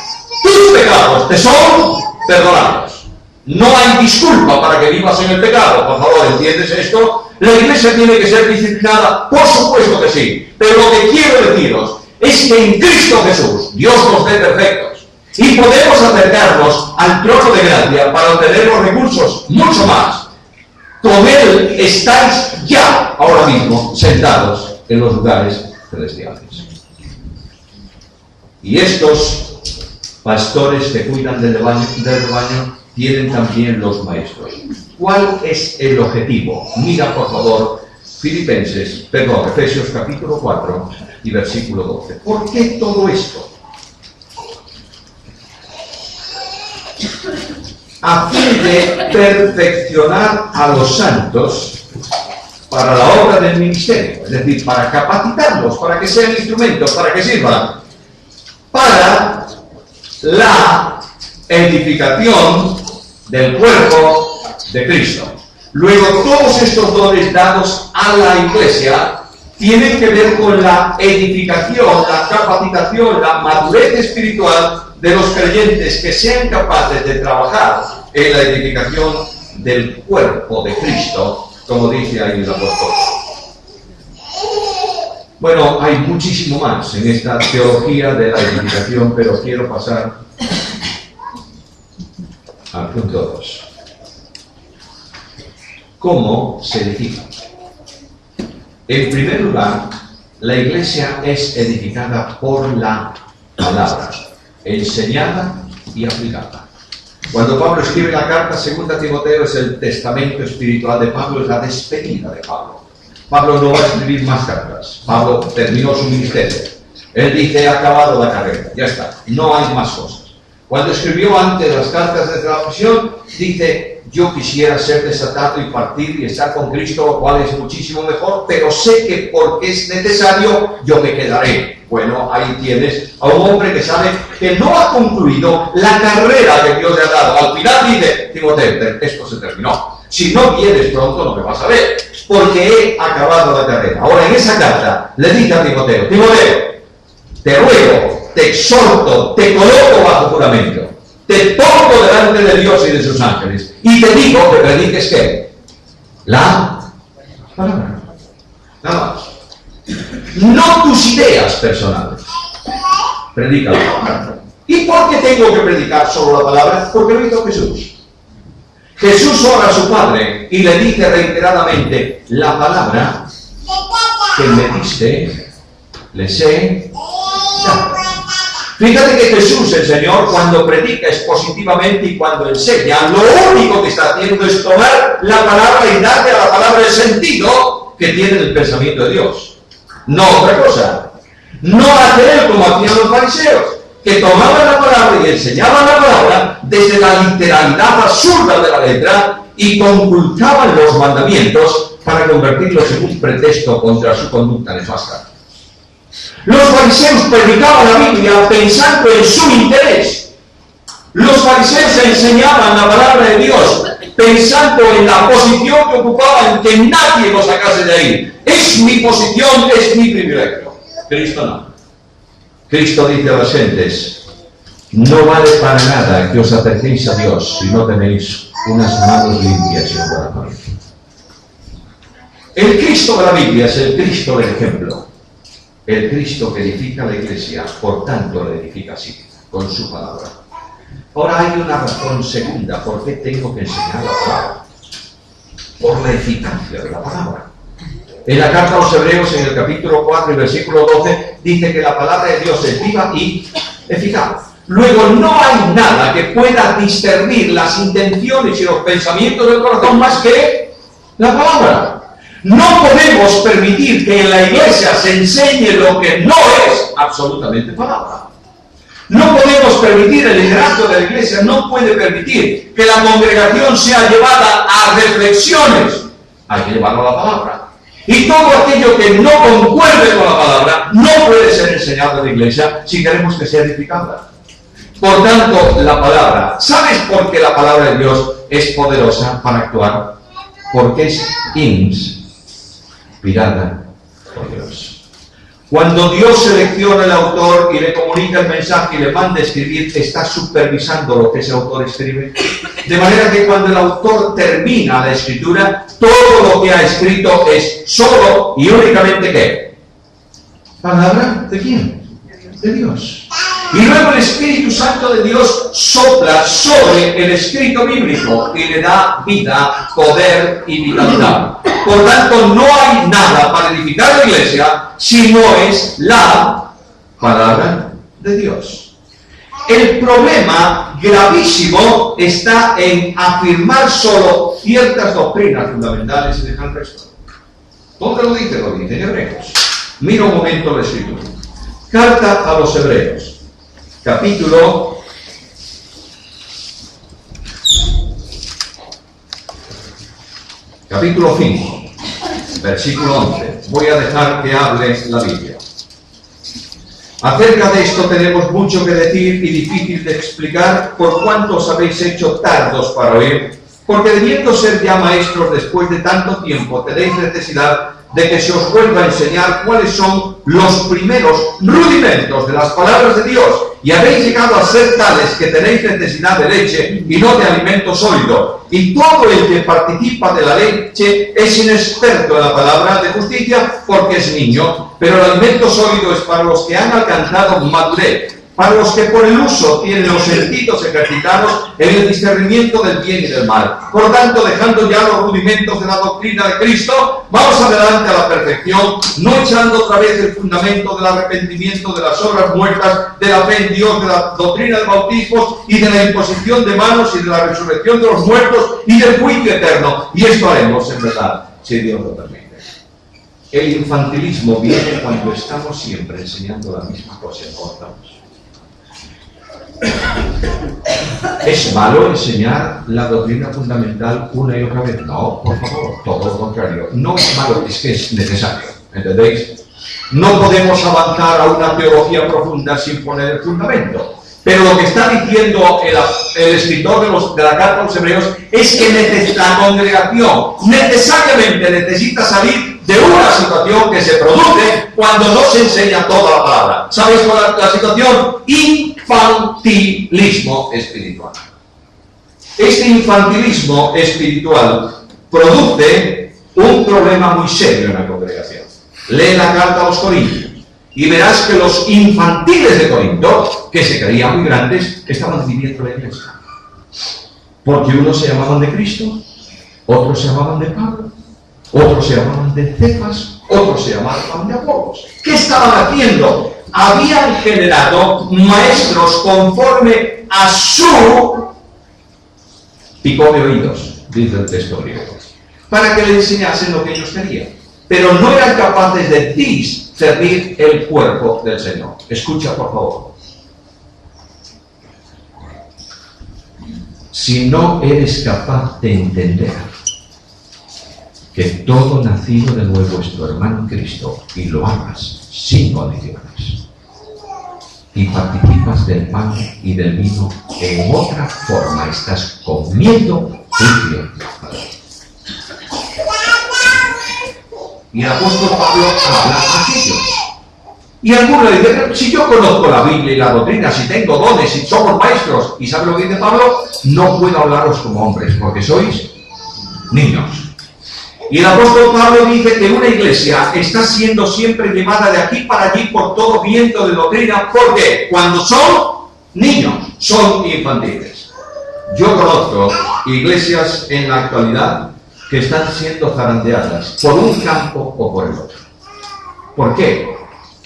tus pecados te son perdonados. No hay disculpa para que vivas en el pecado. Por favor, ¿entiendes esto? La iglesia tiene que ser disciplinada, por supuesto que sí. Pero lo que quiero deciros es que en Cristo Jesús Dios nos ve perfectos y podemos acercarnos al trono de gracia para obtener los recursos mucho más. Con Él estáis ya, ahora mismo, sentados en los lugares celestiales. Y estos pastores que cuidan del rebaño tienen también los maestros. ¿Cuál es el objetivo? Mira, por favor, Efesios capítulo 4 y versículo 12. ¿Por qué todo esto? A fin de perfeccionar a los santos para la obra del ministerio, es decir, para capacitarlos, para que sean instrumentos, para que sirvan, para la edificación del cuerpo de Cristo. Luego, todos estos dones dados a la iglesia tienen que ver con la edificación, la capacitación, la madurez espiritual de los creyentes que sean capaces de trabajar en la edificación del cuerpo de Cristo, como dice ahí el apóstol. Bueno, hay muchísimo más en esta teología de la edificación, pero quiero pasar al punto 2. ¿Cómo se edifica? En primer lugar, la iglesia es edificada por la palabra, enseñada y aplicada. Cuando Pablo escribe la carta 2 Timoteo, es el testamento espiritual de Pablo, es la despedida de Pablo. Pablo no va a escribir más cartas. Pablo terminó su ministerio. Él dice, he acabado la carrera, ya está, no hay más cosas. Cuando escribió antes las cartas de la prisión, dice, yo quisiera ser desatado y partir y estar con Cristo, lo cual es muchísimo mejor, pero sé que porque es necesario, yo me quedaré. Bueno, ahí tienes a un hombre que sabe que no ha concluido la carrera que Dios le ha dado. Al final dice, Timoteo, esto se terminó. Si no vienes pronto no me vas a ver, porque he acabado la carrera. Ahora en esa carta le dice a Timoteo, Timoteo, te ruego, te exhorto, te coloco bajo juramento, te pongo delante de Dios y de sus ángeles, y te digo que prediques ¿qué? La palabra. Nada más. No tus ideas personales. Predica la palabra. ¿Y por qué tengo que predicar solo la palabra? Porque lo hizo Jesús. Jesús ora a su Padre y le dice reiteradamente, la palabra que me diste, les he dado. Fíjate que Jesús, el Señor, cuando predica expositivamente y cuando enseña, lo único que está haciendo es tomar la palabra y darle a la palabra el sentido que tiene el pensamiento de Dios. No otra cosa. No hacer como hacían los fariseos, que tomaban la palabra y enseñaban la palabra desde la literalidad absurda de la letra y conculcaban los mandamientos para convertirlos en un pretexto contra su conducta nefasta. Los fariseos predicaban la Biblia pensando en su interés. Los fariseos enseñaban la palabra de Dios pensando en la posición que ocupaban, que nadie los sacase de ahí. Es mi posición, es mi privilegio. Cristo no. Cristo dice a las gentes, no vale para nada que os acerquéis a Dios si no tenéis unas manos limpias y un corazón. El Cristo de la Biblia es el Cristo del ejemplo. El Cristo que edifica la iglesia, por tanto la edifica así, con su palabra. Ahora hay una razón segunda, ¿por qué tengo que enseñar la palabra? Por la eficacia de la palabra. En la carta a los Hebreos, en el capítulo 4 y versículo 12, dice que la palabra de Dios es viva y eficaz. Luego no hay nada que pueda discernir las intenciones y los pensamientos del corazón más que la palabra. No podemos permitir que en la iglesia se enseñe lo que no es absolutamente palabra. No podemos permitir, el liderazgo de la iglesia no puede permitir que la congregación sea llevada a reflexiones. Hay que llevarlo a la palabra. Y todo aquello que no concuerde con la palabra no puede ser enseñado en la iglesia si queremos que sea edificada. Por tanto, la palabra, ¿sabes por qué la palabra de Dios es poderosa para actuar? Porque es inspirada por Dios. Cuando Dios selecciona el autor y le comunica el mensaje y le manda a escribir, está supervisando lo que ese autor escribe. De manera que cuando el autor termina la escritura, todo lo que ha escrito es solo y únicamente ¿qué? ¿Palabra de quién? De Dios. Y luego el Espíritu Santo de Dios sopla sobre el escrito bíblico y le da vida, poder y vitalidad. Por tanto, no hay nada para edificar la iglesia si no es la palabra de Dios. El problema gravísimo está en afirmar solo ciertas doctrinas fundamentales y dejar el resto. ¿Dónde lo dice? Lo dice en Hebreos. Mira un momento la escritura. Carta a los Hebreos, capítulo 5, versículo 11. Voy a dejar que hable la Biblia. Acerca de esto tenemos mucho que decir y difícil de explicar, por cuanto os habéis hecho tardos para oír, porque debiendo ser ya maestros después de tanto tiempo, tenéis necesidad de que se os vuelva a enseñar cuáles son los primeros rudimentos de las palabras de Dios, y habéis llegado a ser tales que tenéis necesidad de leche y no de alimento sólido. Y todo el que participa de la leche es inexperto en la palabra de justicia porque es niño, pero el alimento sólido es para los que han alcanzado madurez, para los que por el uso tienen los sentidos ejercitados en el discernimiento del bien y del mal. Por tanto, dejando ya los rudimentos de la doctrina de Cristo, vamos adelante a la perfección, no echando otra vez el fundamento del arrepentimiento de las obras muertas, de la fe en Dios, de la doctrina de bautismos y de la imposición de manos y de la resurrección de los muertos y del juicio eterno. Y esto haremos en verdad, si Dios lo permite. El infantilismo viene cuando estamos siempre enseñando la misma cosa en cortamos. ¿Es malo enseñar la doctrina fundamental una y otra vez? No, por favor, todo lo contrario. No es malo, es que es necesario. ¿Entendéis? No podemos avanzar a una teología profunda sin poner el fundamento. Pero lo que está diciendo el escritor de la carta a los hebreos es que la congregación necesariamente necesita salir de una situación que se produce cuando no se enseña toda la palabra. ¿Sabéis cuál es la situación? Infantilismo espiritual. Este infantilismo espiritual produce un problema muy serio en la congregación. Lee la carta a los Corintios y verás que los infantiles de Corinto, que se creían muy grandes, estaban dividiendo la iglesia. Porque unos se llamaban de Cristo, otros se llamaban de Pablo, otros se llamaban de Cefas, otros se llamaban de Apolos. ¿Qué estaban haciendo? Habían generado maestros conforme a su picó de oídos, dice el texto griego, para que le enseñasen lo que ellos querían. Pero no eran capaces de discernir el cuerpo del Señor. Escucha, por favor. Si no eres capaz de entender que todo nacido de nuevo es tu hermano en Cristo y lo amas sin condiciones y participas del pan y del vino, en otra forma estás comiendo juicio. Y el apóstol Pablo habla a aquellos. Y algunos dicen, si yo conozco la Biblia y la doctrina, si tengo dones, si somos maestros, ¿y sabe lo que dice Pablo? No puedo hablaros como hombres, porque sois niños. Y el apóstol Pablo dice que una iglesia está siendo siempre llevada de aquí para allí por todo viento de doctrina, porque cuando son niños, son infantiles. Yo conozco iglesias en la actualidad que están siendo zarandeadas por un campo o por el otro. ¿Por qué?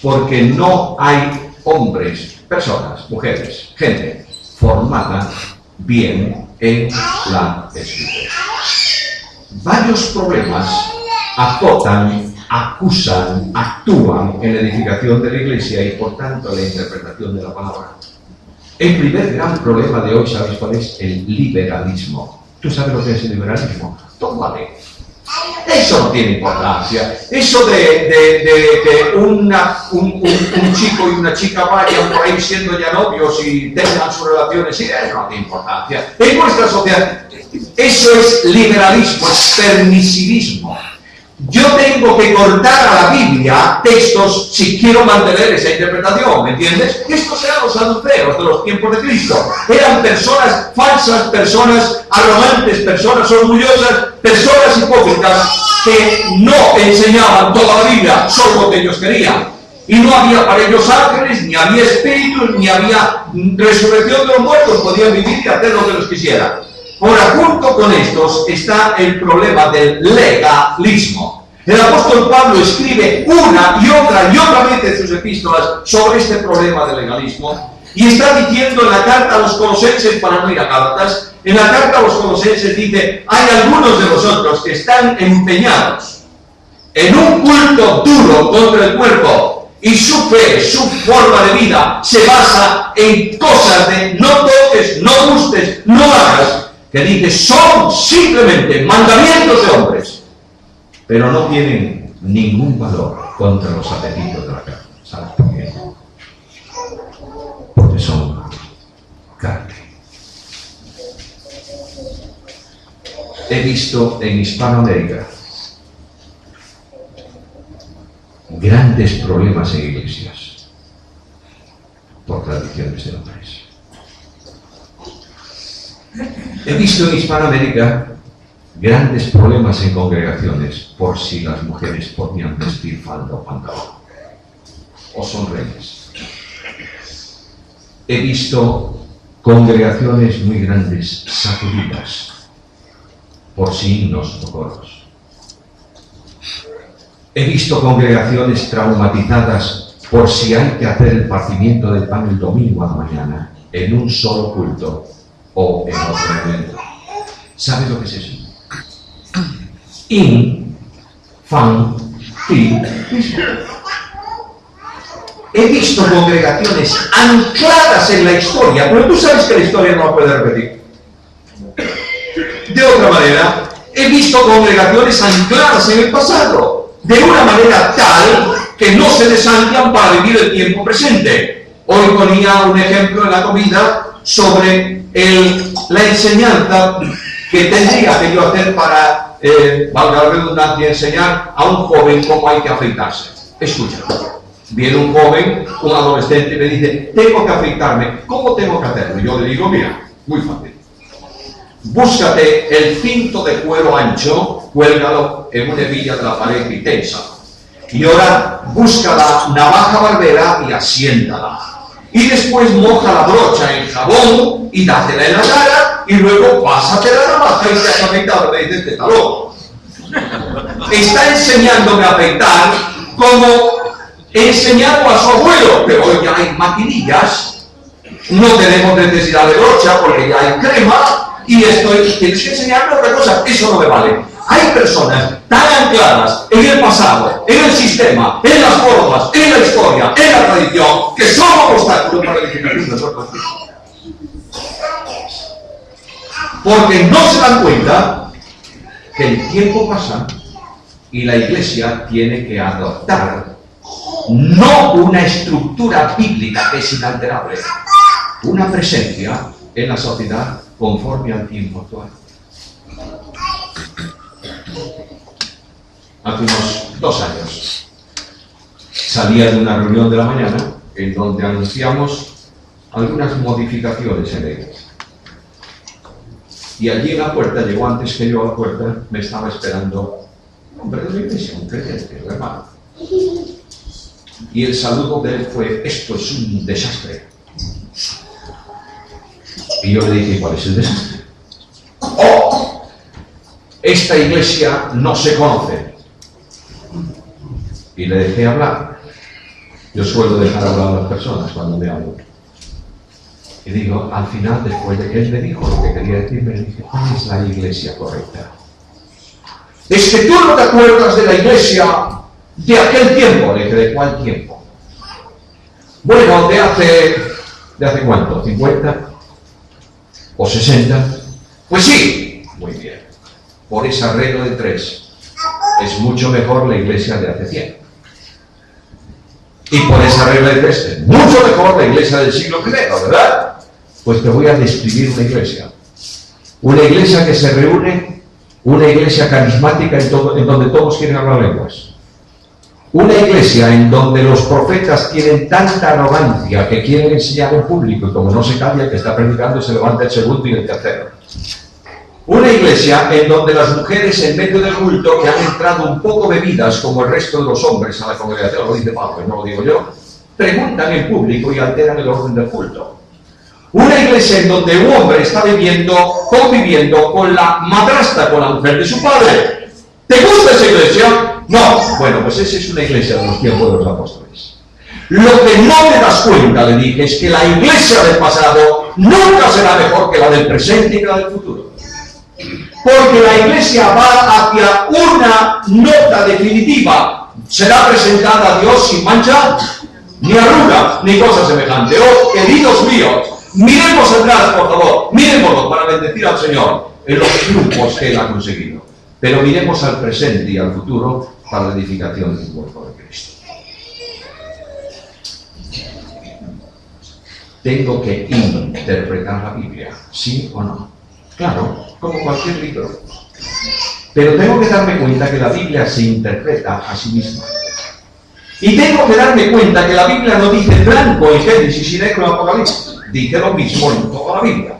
Porque no hay hombres, personas, mujeres, gente formada bien en la escritura. Varios problemas azotan, acusan, actúan en la edificación de la iglesia y por tanto la interpretación de la palabra. El primer gran problema de hoy, ¿sabéis cuál es? El liberalismo. ¿Tú sabes lo que es el liberalismo? Tómate. Eso no tiene importancia. Eso de que un chico y una chica vayan por ahí siendo ya novios y tengan sus relaciones, eso no tiene importancia. En nuestra sociedad, eso es liberalismo, es permisivismo. Yo tengo que cortar a la Biblia textos si quiero mantener esa interpretación, ¿me entiendes? Estos eran los saduceos de los tiempos de Cristo. Eran personas falsas, personas arrogantes, personas orgullosas, personas hipócritas que no enseñaban toda la Biblia, solo lo que ellos querían. Y no había para ellos ángeles, ni había espíritus, ni había resurrección de los muertos, podían vivir y hacer lo que los quisieran. Ahora, junto con estos está el problema del legalismo. El apóstol Pablo escribe una y otra vez en sus epístolas sobre este problema del legalismo y está diciendo en la carta a los Colosenses, para no ir a Gálatas, en la carta a los Colosenses dice, hay algunos de vosotros que están empeñados en un culto duro contra el cuerpo y su fe, su forma de vida se basa en cosas de no toques, no gustes, no hagas, que dice son simplemente mandamientos de hombres, pero no tienen ningún valor contra los apetitos de la carne. ¿Sabes por qué? Porque son carne. He visto en Hispanoamérica grandes problemas en iglesias por tradiciones de hombres. He visto en Hispanoamérica grandes problemas en congregaciones por si las mujeres podían vestir falda o pantalón o son reyes. He visto congregaciones muy grandes sacudidas por si himnos o coros. He visto congregaciones traumatizadas por si hay que hacer el partimiento del pan el domingo a la mañana en un solo culto o en otro momento. ¿Sabes lo que es eso? Infantilismo. He visto congregaciones ancladas en la historia, pero tú sabes que la historia no la puede repetir. De otra manera, he visto congregaciones ancladas en el pasado, de una manera tal que no se desanclan para vivir el tiempo presente. Hoy ponía un ejemplo en la comida sobre la enseñanza que tendría que yo hacer para, valga la redundancia, enseñar a un joven cómo hay que afeitarse. Escucha, viene un joven, un adolescente, y me dice, tengo que afeitarme, ¿cómo tengo que hacerlo? Yo le digo, mira, muy fácil. Búscate el cinto de cuero ancho, cuélgalo en una hebilla de la pared y tensa. Y ahora busca la navaja barbera y asiéntala. Y después moja la brocha en jabón y dátela en la cara y luego pásate la navaja y te has afeitado. Me dices, está loco. Está enseñándome a afeitar como enseñado a su abuelo, pero hoy ya hay maquinillas, no tenemos necesidad de brocha porque ya hay crema. Y tienes que enseñarme otra cosa, eso no me vale. Hay personas tan ancladas en el pasado, en el sistema, en las formas, en la historia, en la tradición, que son un obstáculo para la edificación de nosotros. Porque no se dan cuenta que el tiempo pasa y la Iglesia tiene que adoptar no una estructura bíblica que es inalterable, una presencia en la sociedad conforme al tiempo actual. Hace unos 2 años salía de una reunión de la mañana en donde anunciamos algunas modificaciones en la iglesia. Y allí en la puerta, llegó antes que yo a la puerta, me estaba esperando un hombre de la iglesia, un creyente, un hermano. Y el saludo de él fue, esto es un desastre. Y yo le dije, ¿cuál es el desastre? ¡Oh! Esta iglesia no se conoce. Y le dejé hablar. Yo suelo dejar hablar a las personas cuando me hablo. Y digo, al final, después de que él me dijo lo que quería decirme, le dije, ¿cuál es la iglesia correcta? Es que tú no te acuerdas de la iglesia de aquel tiempo. Le dije, ¿de cuál tiempo? Bueno, ¿de hace cuánto? ¿50? ¿O 60? Pues sí, muy bien. Por esa regla de 3, es mucho mejor la iglesia de hace 100. Y por esa regla de 3, es mucho mejor la iglesia del siglo I, ¿verdad? Pues te voy a describir una iglesia. Una iglesia que se reúne, una iglesia carismática en donde todos quieren hablar lenguas. Una iglesia en donde los profetas tienen tanta arrogancia que quieren enseñar en público y como no se calla el que está predicando se levanta el segundo y el tercero. Una iglesia en donde las mujeres en medio del culto que han entrado un poco bebidas como el resto de los hombres a la congregación, lo dice Pablo, no lo digo yo, preguntan en público y alteran el orden del culto. Una iglesia en donde un hombre está conviviendo con la madrastra, con la mujer de su padre. ¿Te gusta esa iglesia? No. Bueno, pues esa es una iglesia de los tiempos de los apóstoles. Lo que no te das cuenta, le dije, es que la iglesia del pasado nunca será mejor que la del presente y que la del futuro. Porque la iglesia va hacia una nota definitiva. Será presentada a Dios sin mancha, ni arruga, ni cosa semejante. Oh, queridos míos, miremos atrás, por favor, miremoslo para bendecir al Señor en los triunfos que Él ha conseguido. Pero miremos al presente y al futuro para la edificación del cuerpo de Cristo. Tengo que interpretar la Biblia, ¿sí o no? Claro, como cualquier libro. Pero tengo que darme cuenta que la Biblia se interpreta a sí misma. Y tengo que darme cuenta que la Biblia no dice blanco en Génesis y negro en Apocalipsis. Dice lo mismo en toda la Biblia.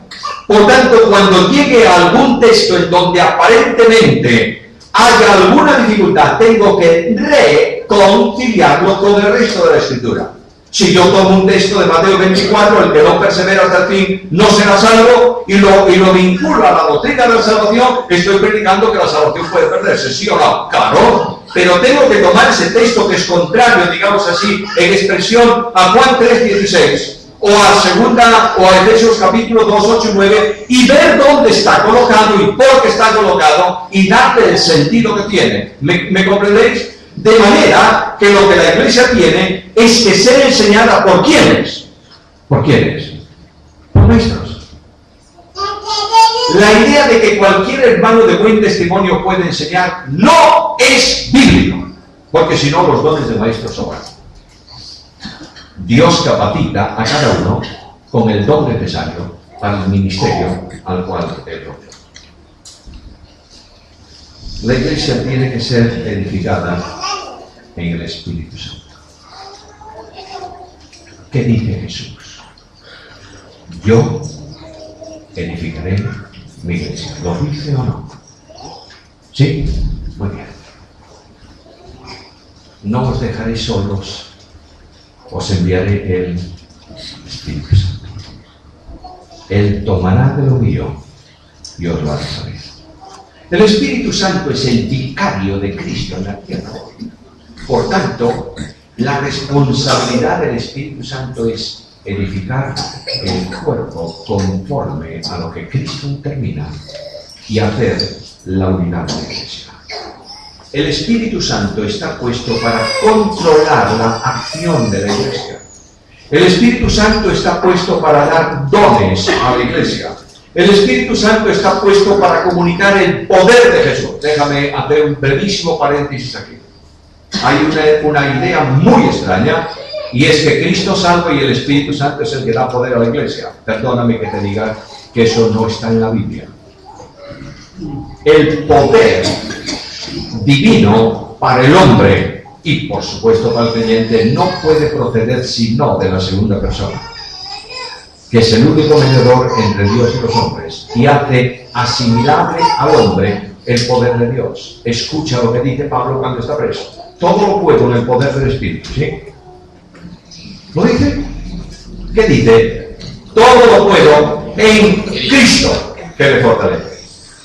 Por tanto, cuando llegue a algún texto en donde aparentemente haya alguna dificultad, tengo que reconciliarlo con el resto de la Escritura. Si yo tomo un texto de Mateo 24, el que no persevera hasta el fin no será salvo, y lo vinculo a la doctrina de la salvación, estoy predicando que la salvación puede perderse, ¿sí o no? Claro, pero tengo que tomar ese texto que es contrario, digamos así, en expresión a Juan 3:16, o a Efesios capítulo 2, 8 y 9, y ver dónde está colocado y por qué está colocado, y darle el sentido que tiene. ¿Me comprendéis? De manera que lo que la iglesia tiene es que ser enseñada por ¿quiénes? ¿Por quiénes? Por maestros. La idea de que cualquier hermano de buen testimonio puede enseñar no es bíblico, porque si no los dones de maestros sobran. Dios capacita a cada uno con el don necesario para el ministerio al cual Él lo dio. La iglesia tiene que ser edificada en el Espíritu Santo. ¿Qué dice Jesús? Yo edificaré mi iglesia. ¿Lo dice o no? ¿Sí? Muy bien. No os dejaré solos, os enviaré el Espíritu Santo. Él tomará de lo mío y os lo hará saber. El Espíritu Santo es el vicario de Cristo en la tierra. Por tanto, la responsabilidad del Espíritu Santo es edificar el cuerpo conforme a lo que Cristo determina y hacer la unidad de la iglesia. El Espíritu Santo está puesto para controlar la acción de la iglesia. El Espíritu Santo está puesto para dar dones a la iglesia. El Espíritu Santo está puesto para comunicar el poder de Jesús. Déjame hacer un brevísimo paréntesis aquí. Hay una idea muy extraña, y es que Cristo salva y el Espíritu Santo es el que da poder a la iglesia. Perdóname que te diga que eso no está en la Biblia. El poder divino para el hombre y por supuesto para el creyente no puede proceder sino de la segunda persona, que es el único mediador entre Dios y los hombres y hace asimilable al hombre el poder de Dios. Escucha lo que dice Pablo cuando está preso. Todo lo puedo en el poder del Espíritu, ¿sí? ¿Lo dice? ¿Qué dice? Todo lo puedo en Cristo que me fortalece.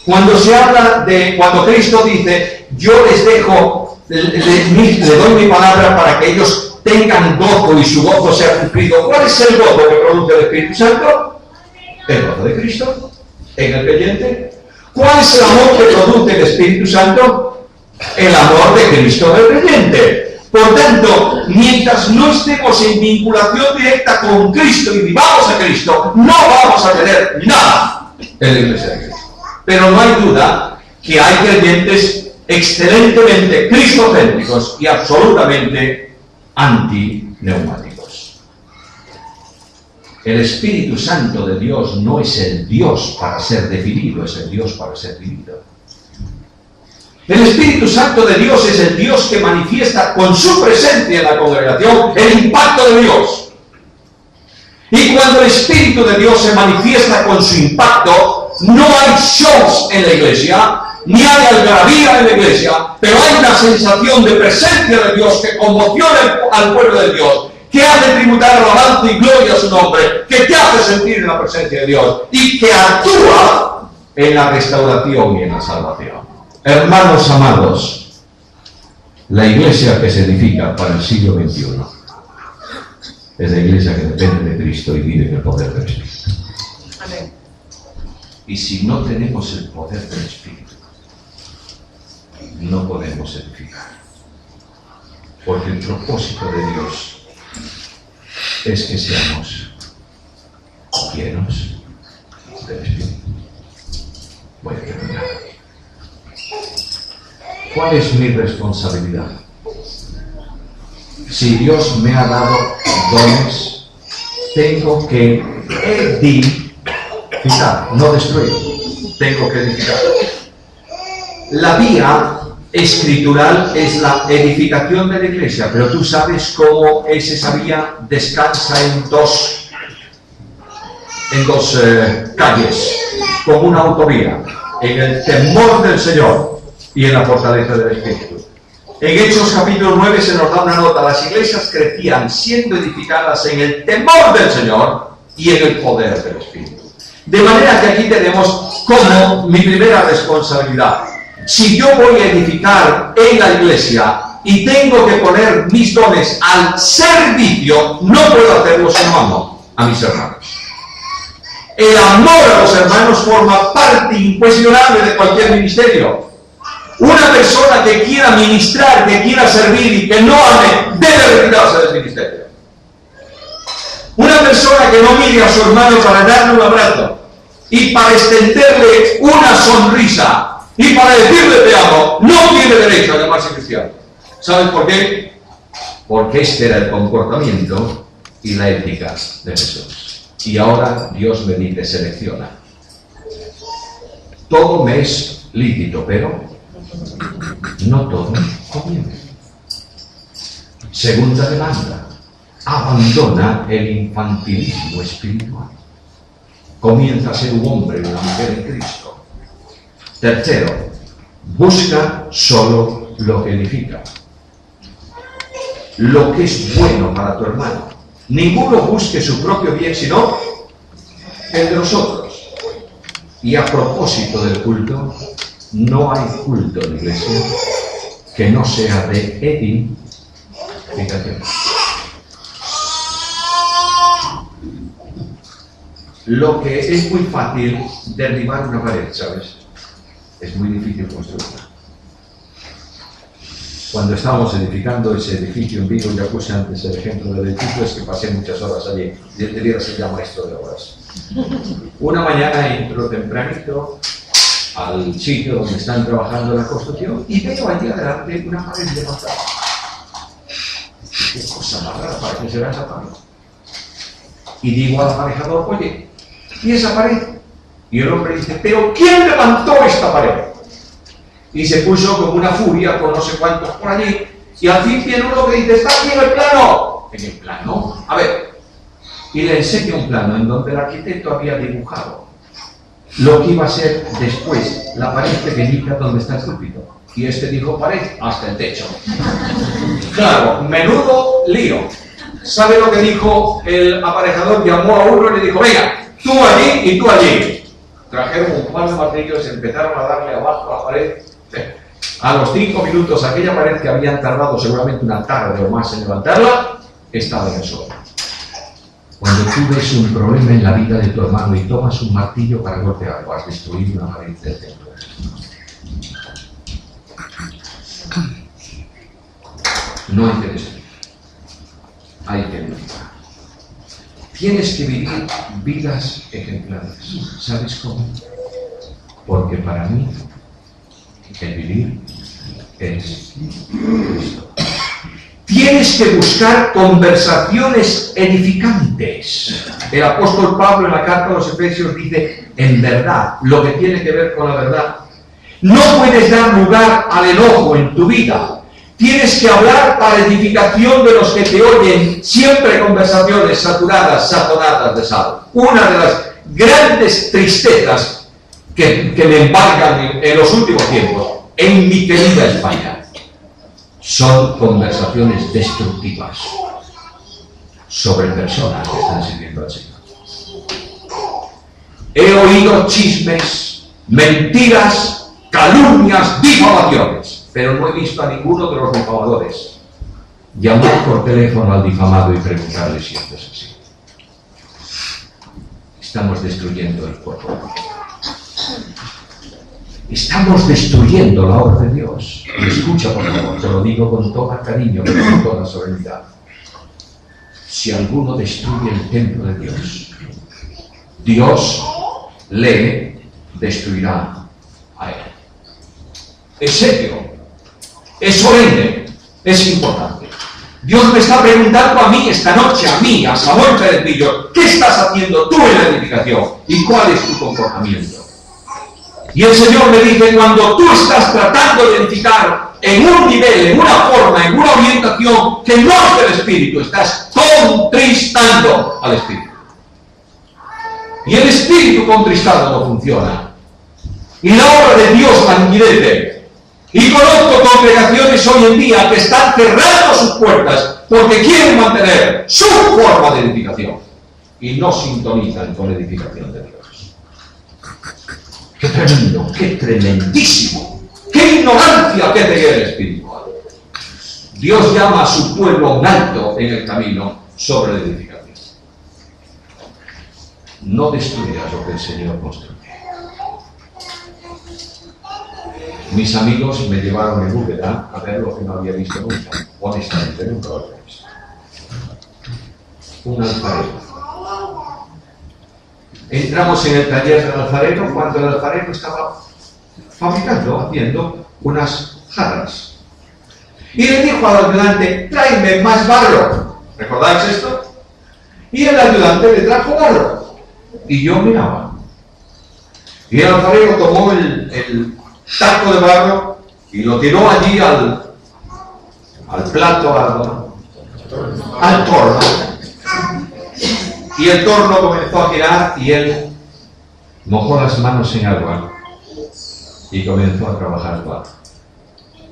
Cuando se habla de, cuando Cristo dice, yo les dejo, le doy mi palabra para que ellos tengan gozo y su gozo sea cumplido. ¿Cuál es el gozo que produce el Espíritu Santo? El gozo de Cristo en el creyente. ¿Cuál es el amor que produce el Espíritu Santo? El amor de Cristo en el creyente. Por tanto, mientras no estemos en vinculación directa con Cristo y vivamos a Cristo, no vamos a tener nada en la iglesia de Cristo. Pero no hay duda que hay creyentes excelentemente cristocéntricos y absolutamente antineumáticos. El Espíritu Santo de Dios no es el Dios para ser definido, es el Dios para ser vivido. El Espíritu Santo de Dios es el Dios que manifiesta con su presencia en la congregación el impacto de Dios. Y cuando el Espíritu de Dios se manifiesta con su impacto, no hay shows en la iglesia, ni hay algarabía en la iglesia, pero hay una sensación de presencia de Dios que conmociona al pueblo de Dios, que hace tributar alabanza y gloria a su nombre, que te hace sentir en la presencia de Dios y que actúa en la restauración y en la salvación. Hermanos amados, la iglesia que se edifica para el siglo XXI es la iglesia que depende de Cristo y vive en el poder del Espíritu. Amén. Y si no tenemos el poder del Espíritu, no podemos edificar. Porque el propósito de Dios es que seamos llenos del Espíritu. Voy a terminar. ¿Cuál es mi responsabilidad? Si Dios me ha dado dones, tengo que edificar, no destruir. Tengo que edificar. La vía escritural es la edificación de la iglesia, pero tú sabes cómo es esa vía, descansa en dos calles, como una autovía, en el temor del Señor y en la fortaleza del Espíritu. En Hechos capítulo 9 se nos da una nota: las iglesias crecían siendo edificadas en el temor del Señor y en el poder del Espíritu. De manera que aquí tenemos como mi primera responsabilidad. Si yo voy a edificar en la iglesia y tengo que poner mis dones al servicio, no puedo hacerlo si no amo a mis hermanos. El amor a los hermanos forma parte incuestionable de cualquier ministerio. Una persona que quiera ministrar, que quiera servir y que no ame, debe retirarse del ministerio. Una persona que no mire a su hermano para darle un abrazo y para extenderle una sonrisa y para decirle te amo, no tiene derecho a llamarse cristiano. ¿Sabes por qué? Porque este era el comportamiento y la ética de Jesús. Y ahora Dios me dice, selecciona. Todo me es lícito, pero no todo conviene. Segunda demanda, abandona el infantilismo espiritual. Comienza a ser un hombre y una mujer en Cristo. Tercero, busca solo lo que edifica, lo que es bueno para tu hermano. Ninguno busque su propio bien, sino el de los otros. Y a propósito del culto, no hay culto en la iglesia que no sea de edificación. Lo que es muy fácil derribar una pared, ¿sabes? Es muy difícil construirla. Cuando estábamos edificando ese edificio en Vigo, ya puse antes el ejemplo del edificio, es que pasé muchas horas allí. Y él debiera ser ya maestro de obras. Una mañana entro tempranito al sitio donde están trabajando la construcción y veo allí adelante una pared levantada. Qué cosa más rara, ¿para qué será esa pared? Y digo al aparejador, oye, ¿y esa pared? Y el hombre dice, ¿pero quién levantó esta pared? Y se puso como una furia con no sé cuántos por allí, y al fin viene uno que dice, ¿está aquí en el plano? ¿En el plano? A ver. Y le enseño un plano en donde el arquitecto había dibujado lo que iba a ser después la pared pequeñita donde está el púlpito. Y este dijo, pared hasta el techo. Claro, menudo lío. ¿Sabe lo que dijo el aparejador? Llamó a uno y le dijo, venga, tú allí y tú allí. Trajeron un par de martillos y empezaron a darle abajo a la pared. A los 5 minutos, aquella pared que habían tardado seguramente una tarde o más en levantarla, estaba en el suelo. Cuando tú ves un problema en la vida de tu hermano y tomas un martillo para golpearlo, has destruido una pared del templo. No hay que destruir, hay que edificar. Tienes que vivir vidas ejemplares. ¿Sabes cómo? Porque para mí el vivir es Cristo. Tienes que buscar conversaciones edificantes. El apóstol Pablo en la carta a los Efesios dice, en verdad, lo que tiene que ver con la verdad. No puedes dar lugar al enojo en tu vida. Tienes que hablar para edificación de los que te oyen, siempre conversaciones saturadas, sazonadas de sal. Una de las grandes tristezas que me embargan en los últimos tiempos, en mi querida España, son conversaciones destructivas sobre personas que están sirviendo al Señor. He oído chismes, mentiras, calumnias, difamaciones, pero no he visto a ninguno de los difamadores llamar por teléfono al difamado y preguntarle si esto es así. Estamos destruyendo el cuerpo. Estamos destruyendo la obra de Dios. Y escucha, por favor, te lo digo con todo cariño, pero con toda solemnidad. Si alguno destruye el templo de Dios, Dios le destruirá a él. Es serio, es solemne, es importante. Dios me está preguntando a mí esta noche, a mí, a Samuel Pérez Villo, ¿qué estás haciendo tú en la edificación? ¿Y cuál es tu comportamiento? Y el Señor me dice, cuando tú estás tratando de edificar en un nivel, en una forma, en una orientación que no es del Espíritu, estás contristando al Espíritu. Y el Espíritu contristado no funciona. Y la obra de Dios languidece. Y conozco congregaciones hoy en día que están cerrando sus puertas porque quieren mantener su forma de edificación y no sintonizan con la edificación de Dios. ¡Qué tremendo! ¡Qué tremendísimo! ¡Qué ignorancia, qué ceguera espiritual! Dios llama a su pueblo a un alto en el camino sobre la edificación. No destruyas lo que el Señor construye. Mis amigos me llevaron en Úbeda a ver lo que no había visto nunca. Honestamente, nunca lo había visto. Un alfarero. Entramos en el taller del alfarero cuando el alfarero estaba fabricando, haciendo unas jarras. Y le dijo al ayudante, tráeme más barro. ¿Recordáis esto? Y el ayudante le trajo barro. Y yo miraba. Y el alfarero tomó el taco de barro y lo tiró allí al plato, al torno. Y el torno comenzó a girar y él mojó las manos en agua y comenzó a trabajar el barro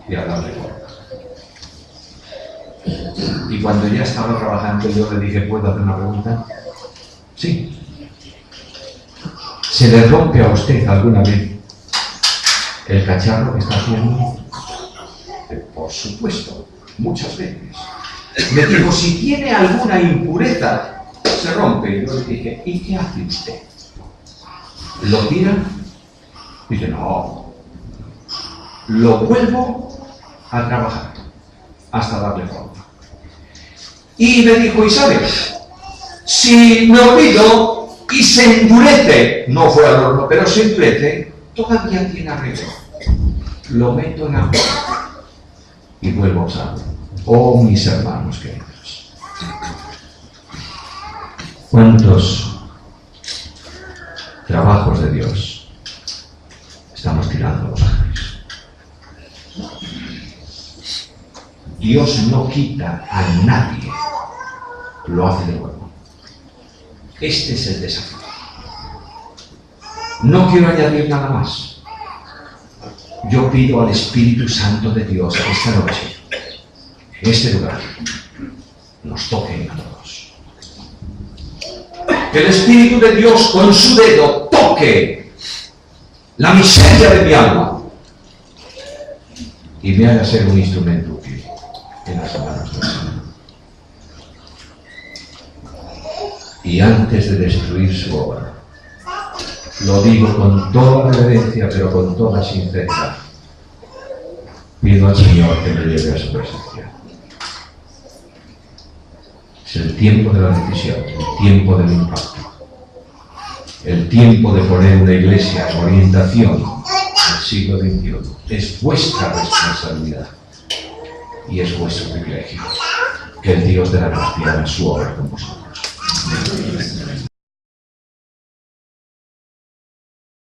y a darle forma. Y cuando ya estaba trabajando, yo le dije, ¿puedo hacer una pregunta? Sí. ¿Se le rompe a usted alguna vez el cacharro que está haciendo? Por supuesto, muchas veces. Me dijo, si tiene alguna impureza, se rompe. Y yo le dije, ¿y qué hace usted? ¿Lo tira? Dice, no. Lo vuelvo a trabajar hasta darle forma. Y me dijo, ¿y sabes? Si me olvido y se endurece, no fue al horno, pero se endurece, todavía tiene arreglo. Lo meto en agua y vuelvo a usarlo. Oh, mis hermanos queridos. ¿Cuántos trabajos de Dios estamos tirando a los ángeles? Dios no quita a nadie, lo hace de nuevo. Este es el desafío. No quiero añadir nada más. Yo pido al Espíritu Santo de Dios esta noche, en este lugar, nos toque a todos. Que el Espíritu de Dios con su dedo toque la miseria de mi alma y me haga ser un instrumento útil en las manos del Señor. Y antes de destruir su obra, lo digo con toda reverencia, pero con toda sinceridad, pido al Señor que me lleve a su presencia. Es el tiempo de la decisión, el tiempo del impacto, el tiempo de poner una iglesia en orientación del siglo XXI. Es vuestra responsabilidad y es vuestro privilegio. Que el Dios de la gracia haga su obra con vosotros.